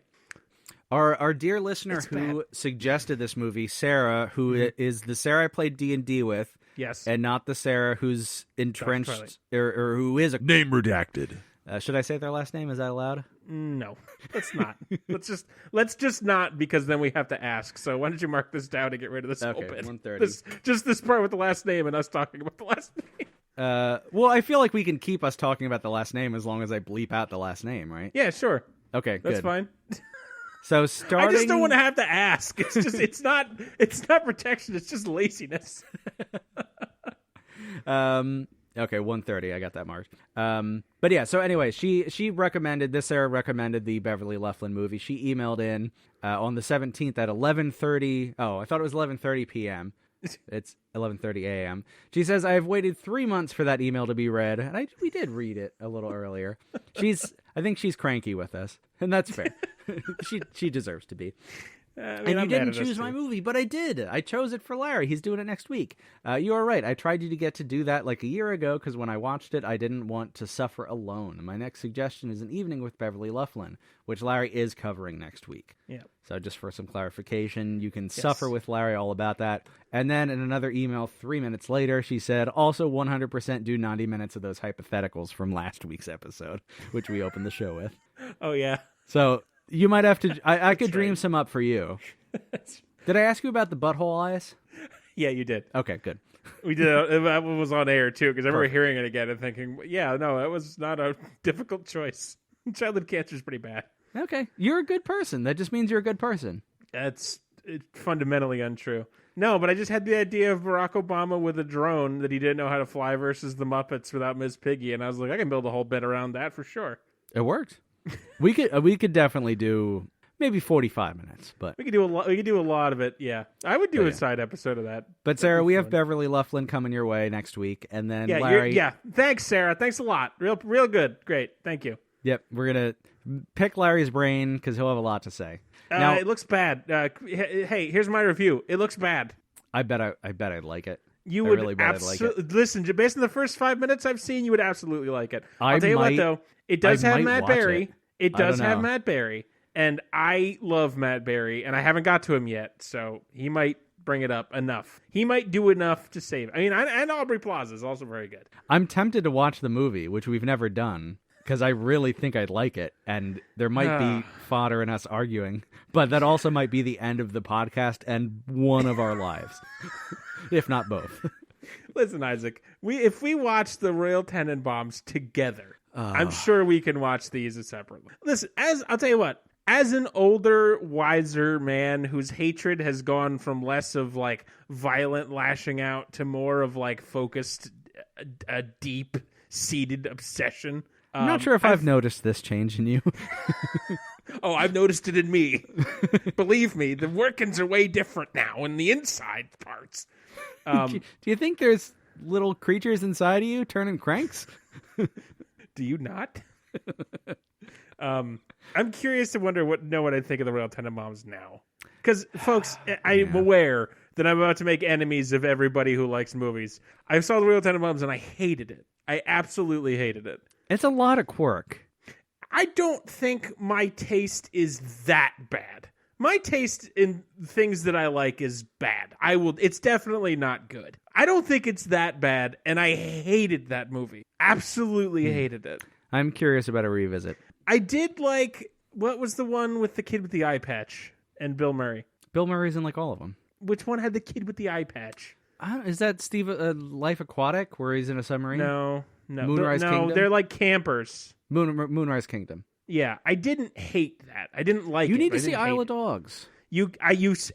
Our dear listener who suggested this movie, Sarah, who is the Sarah I played D&D with, Yes. and not the Sarah who's entrenched or who is a Name redacted. should I say their last name? Is that allowed? No, let's not. let's just not, because then we have to ask. So why don't you mark this down to get rid of this Okay, whole bit? 130. Just this part with the last name and us talking about the last name. Well, I feel like we can keep us talking about the last name as long as I bleep out the last name, right? Yeah, sure. Okay, good. That's fine. So starting, I just don't want to have to ask. It's just it's not protection. It's just laziness. Okay, 130. I got that marked. But yeah. So anyway, she recommended this. Sarah recommended the Beverly Loughlin movie. She emailed in on the 17th at 11:30. Oh, I thought it was 11:30 p.m. It's 11:30 a.m. She says, "I have waited 3 months for that email to be read," and we did read it a little earlier. I think she's cranky with us, and that's fair. She deserves to be. And you didn't choose my movie, but I did. I chose it for Larry. He's doing it next week. You are right. I tried you to get to do that like a year ago because when I watched it, I didn't want to suffer alone. My next suggestion is An Evening with Beverly Loughlin, which Larry is covering next week. Yeah. So just for some clarification, you can suffer with Larry all about that. And then in another email 3 minutes later, she said, also 100% do 90 minutes of those hypotheticals from last week's episode, which we opened the show with. Oh, yeah. So you might have to... I could dream some up for you. Did I ask you about the butthole eyes? Yeah, you did. Okay, good. We did. That one was on air, too, because I remember hearing it again and thinking, yeah, no, that was not a difficult choice. Childhood cancer is pretty bad. Okay. You're a good person. That just means you're a good person. It's fundamentally untrue. No, but I just had the idea of Barack Obama with a drone that he didn't know how to fly versus the Muppets without Miss Piggy, and I was like, I can build a whole bit around that for sure. It worked. We could definitely do maybe 45 minutes, but we could do a lot. We could do a lot of it. Yeah, I would do a side episode of that. But Sarah, we have Beverly Loughlin coming your way next week, and then Larry. Thanks, Sarah. Thanks a lot. Real good. Great. Thank you. Yep, we're gonna pick Larry's brain because he'll have a lot to say. Now it looks bad. Hey, here's my review. It looks bad. I bet I'd like it. You would really bet I'd like it. Listen, based on the first 5 minutes I've seen, you would absolutely like it. I'll tell you what, though, it does have Matt Berry. It does have Matt Berry, and I love Matt Berry, and I haven't got to him yet, so he might bring it up enough. He might do enough to save it. I mean, and Aubrey Plaza is also very good. I'm tempted to watch the movie, which we've never done, because I really think I'd like it, and there might be fodder in us arguing, but that also might be the end of the podcast and one of our lives, if not both. Listen, Isaac, if we watch the Royal Tenenbaums together, I'm sure we can watch these separately. Listen, I'll tell you what, as an older, wiser man whose hatred has gone from less of like violent lashing out to more of like focused, a deep-seated obsession. I'm not sure if I've noticed this change in you. Oh, I've noticed it in me. Believe me, the workings are way different now in the inside parts. Do you think there's little creatures inside of you turning cranks? Do you not? I'm curious to know what I think of the Royal Tenenbaums now. Because, folks, I'm aware that I'm about to make enemies of everybody who likes movies. I saw the Royal Tenenbaums and I hated it. I absolutely hated it. It's a lot of quirk. I don't think my taste is that bad. My taste in things that I like is bad. It's definitely not good. I don't think it's that bad, and I hated that movie. Absolutely hated it. I'm curious about a revisit. I did like, what was the one with the kid with the eye patch and Bill Murray? Bill Murray's in like all of them. Which one had the kid with the eye patch? Is that Life Aquatic, where he's in a submarine? No. No, Moonrise Kingdom? they're like campers. Moonrise Kingdom. Yeah, I didn't hate that. I didn't like it. You need but to I see didn't hate Isle it. of Dogs.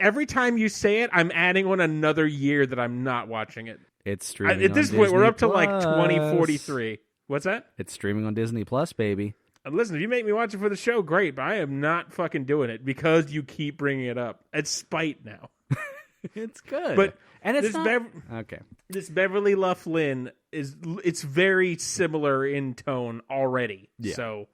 Every time you say it, I'm adding on another year that I'm not watching it. It's streaming At this on point, we're Disney up to like Plus. 2043. What's that? It's streaming on Disney Plus, baby. Listen, if you make me watch it for the show, great, but I am not fucking doing it because you keep bringing it up. It's spite now. It's good. But and it's this not... Okay. This Beverly Loughlin it's very similar in tone already. Yeah. So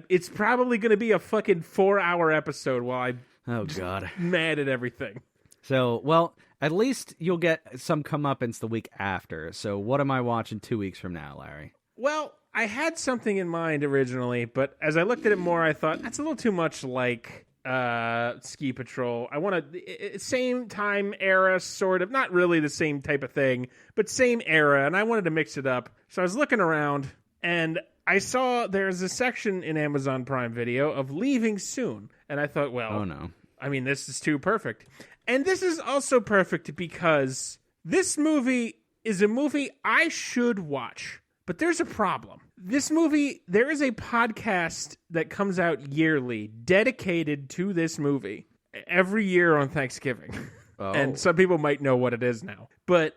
it's probably going to be a fucking 4-hour episode while I'm Oh, God. mad at everything. So, well, at least you'll get some comeuppance the week after. So what am I watching 2 weeks from now, Larry? Well, I had something in mind originally, but as I looked at it more, I thought that's a little too much like Ski Patrol. I want to same time era, sort of, not really the same type of thing, but same era, and I wanted to mix it up. So I was looking around, and I saw there's a section in Amazon Prime Video of Leaving Soon, and I thought, well, Oh, no. I mean, this is too perfect. And this is also perfect because this movie is a movie I should watch. But there's a problem. This movie, there is a podcast that comes out yearly dedicated to this movie every year on Thanksgiving. Oh. And some people might know what it is now. But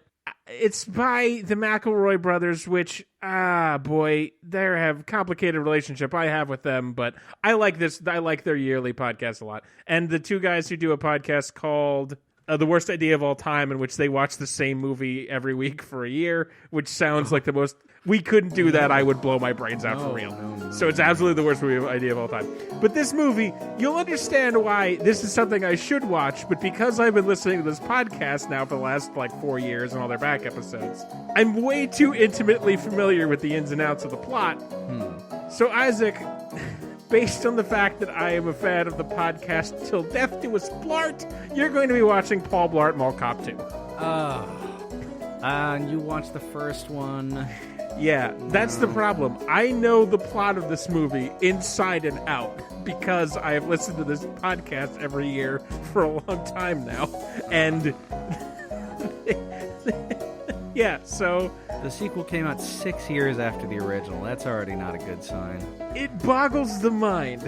it's by the McElroy brothers, which, boy, they have a complicated relationship I have with them. But I like their yearly podcast a lot. And the two guys who do a podcast called The Worst Idea of All Time, in which they watch the same movie every week for a year, which sounds like the most... We couldn't do that. I would blow my brains out for real. No. So it's absolutely the worst idea of all time. But this movie, you'll understand why this is something I should watch, but because I've been listening to this podcast now for the last, 4 years and all their back episodes, I'm way too intimately familiar with the ins and outs of the plot. So, Isaac, based on the fact that I am a fan of the podcast Till Death Do Us Blart, you're going to be watching Paul Blart Mall Cop 2. And you watched the first one. Yeah, that's the problem. I know the plot of this movie inside and out because I have listened to this podcast every year for a long time now. And yeah, so The sequel came out 6 years after the original. That's already not a good sign. it boggles the mind.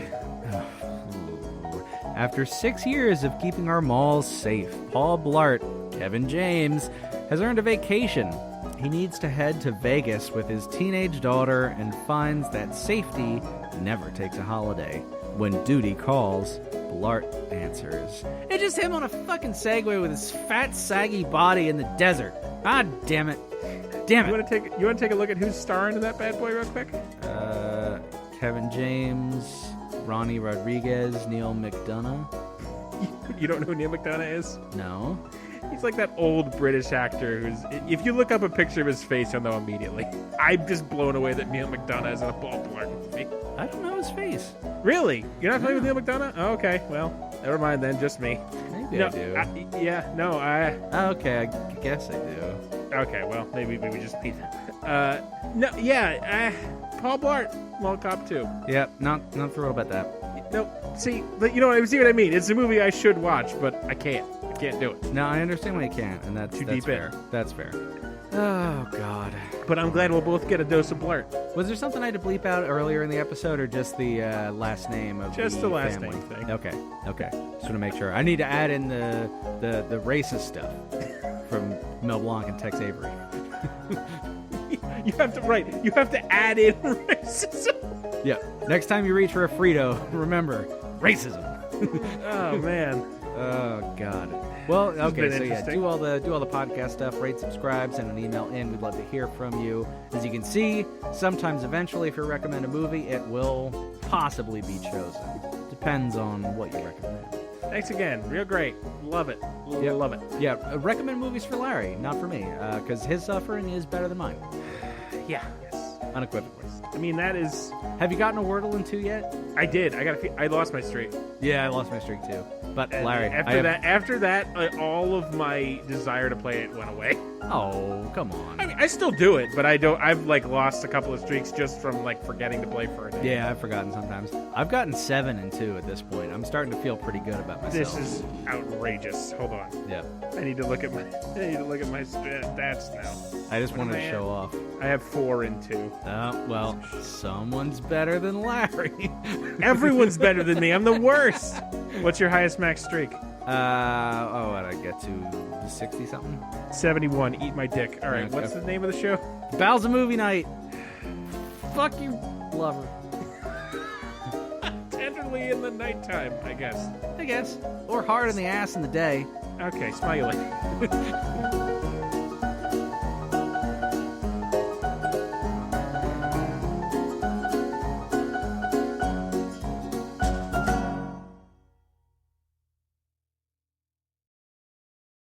After 6 years of keeping our malls safe, Paul Blart, Kevin James, has earned a vacation. He needs to head to Vegas with his teenage daughter and finds that safety never takes a holiday. When duty calls, Blart answers. It's just him on a fucking Segway with his fat, saggy body in the desert. Ah, damn it. Damn You it. want to take a look at who's starring in that bad boy real quick? Kevin James, Ronnie Rodriguez, Neil McDonough. You don't know who Neil McDonough is? No. He's like that old British actor who's... If you look up a picture of his face, you'll know immediately. I'm just blown away that Neil McDonough is in a Paul Blart movie. I don't know his face. Really? You're not familiar with Neil McDonough? Oh, okay, well, never mind then, just me. Maybe No, I do. Okay, I guess I do. well, maybe just Pete. Paul Blart, Mall Cop 2. Yeah, not thrilled about that. No, see what I mean? It's a movie I should watch, but I can't. I can't do it. No, I understand why you can't, and that's Too deep fair. in. That's fair. Oh, God. But I'm glad we'll both get a dose of Blart. Was there something I had to bleep out earlier in the episode, or just the last name of Just the last family? name thing. Okay. Just want to make sure. I need to add in the racist stuff from Mel Blanc and Tex Avery. You have to add in racism. Yeah. Next time you reach for a Frito, remember, racism. Oh, man. Oh, God. Well, okay, been so yeah, interesting. do all the podcast stuff, rate, subscribe, send an email in. We'd love to hear from you. As you can see, sometimes eventually if you recommend a movie, it will possibly be chosen. Depends on what you recommend. Thanks again. Real great. Love it. Yeah. Love it. Yeah, recommend movies for Larry, not for me, because his suffering is better than mine. Yeah. Yes. Unequivocally. I mean, that is... Have you gotten a Wordle in 2 yet? I did. I lost my streak. Yeah, I lost my streak too. But And Larry, after that, all of my desire to play it went away. Oh, come on. I mean, I still do it, but I don't. I've like lost a couple of streaks just from like forgetting to play for a day. Yeah, I've forgotten sometimes. I've gotten 7 and 2 at this point. I'm starting to feel pretty good about myself. This is outrageous. Hold on. Yeah. I need to look at my stats now. I just wanted to show off. I have 4 and 2. Well, someone's better than Larry. Everyone's better than me. I'm the worst. What's your highest max streak? What did I get to? 60 something? 71. Eat my dick. All right. Okay. What's the name of the show? Bowser Movie Night. Fuck you, lover. Tenderly in the nighttime, I guess. Or hard in the ass in the day. Okay, smiley.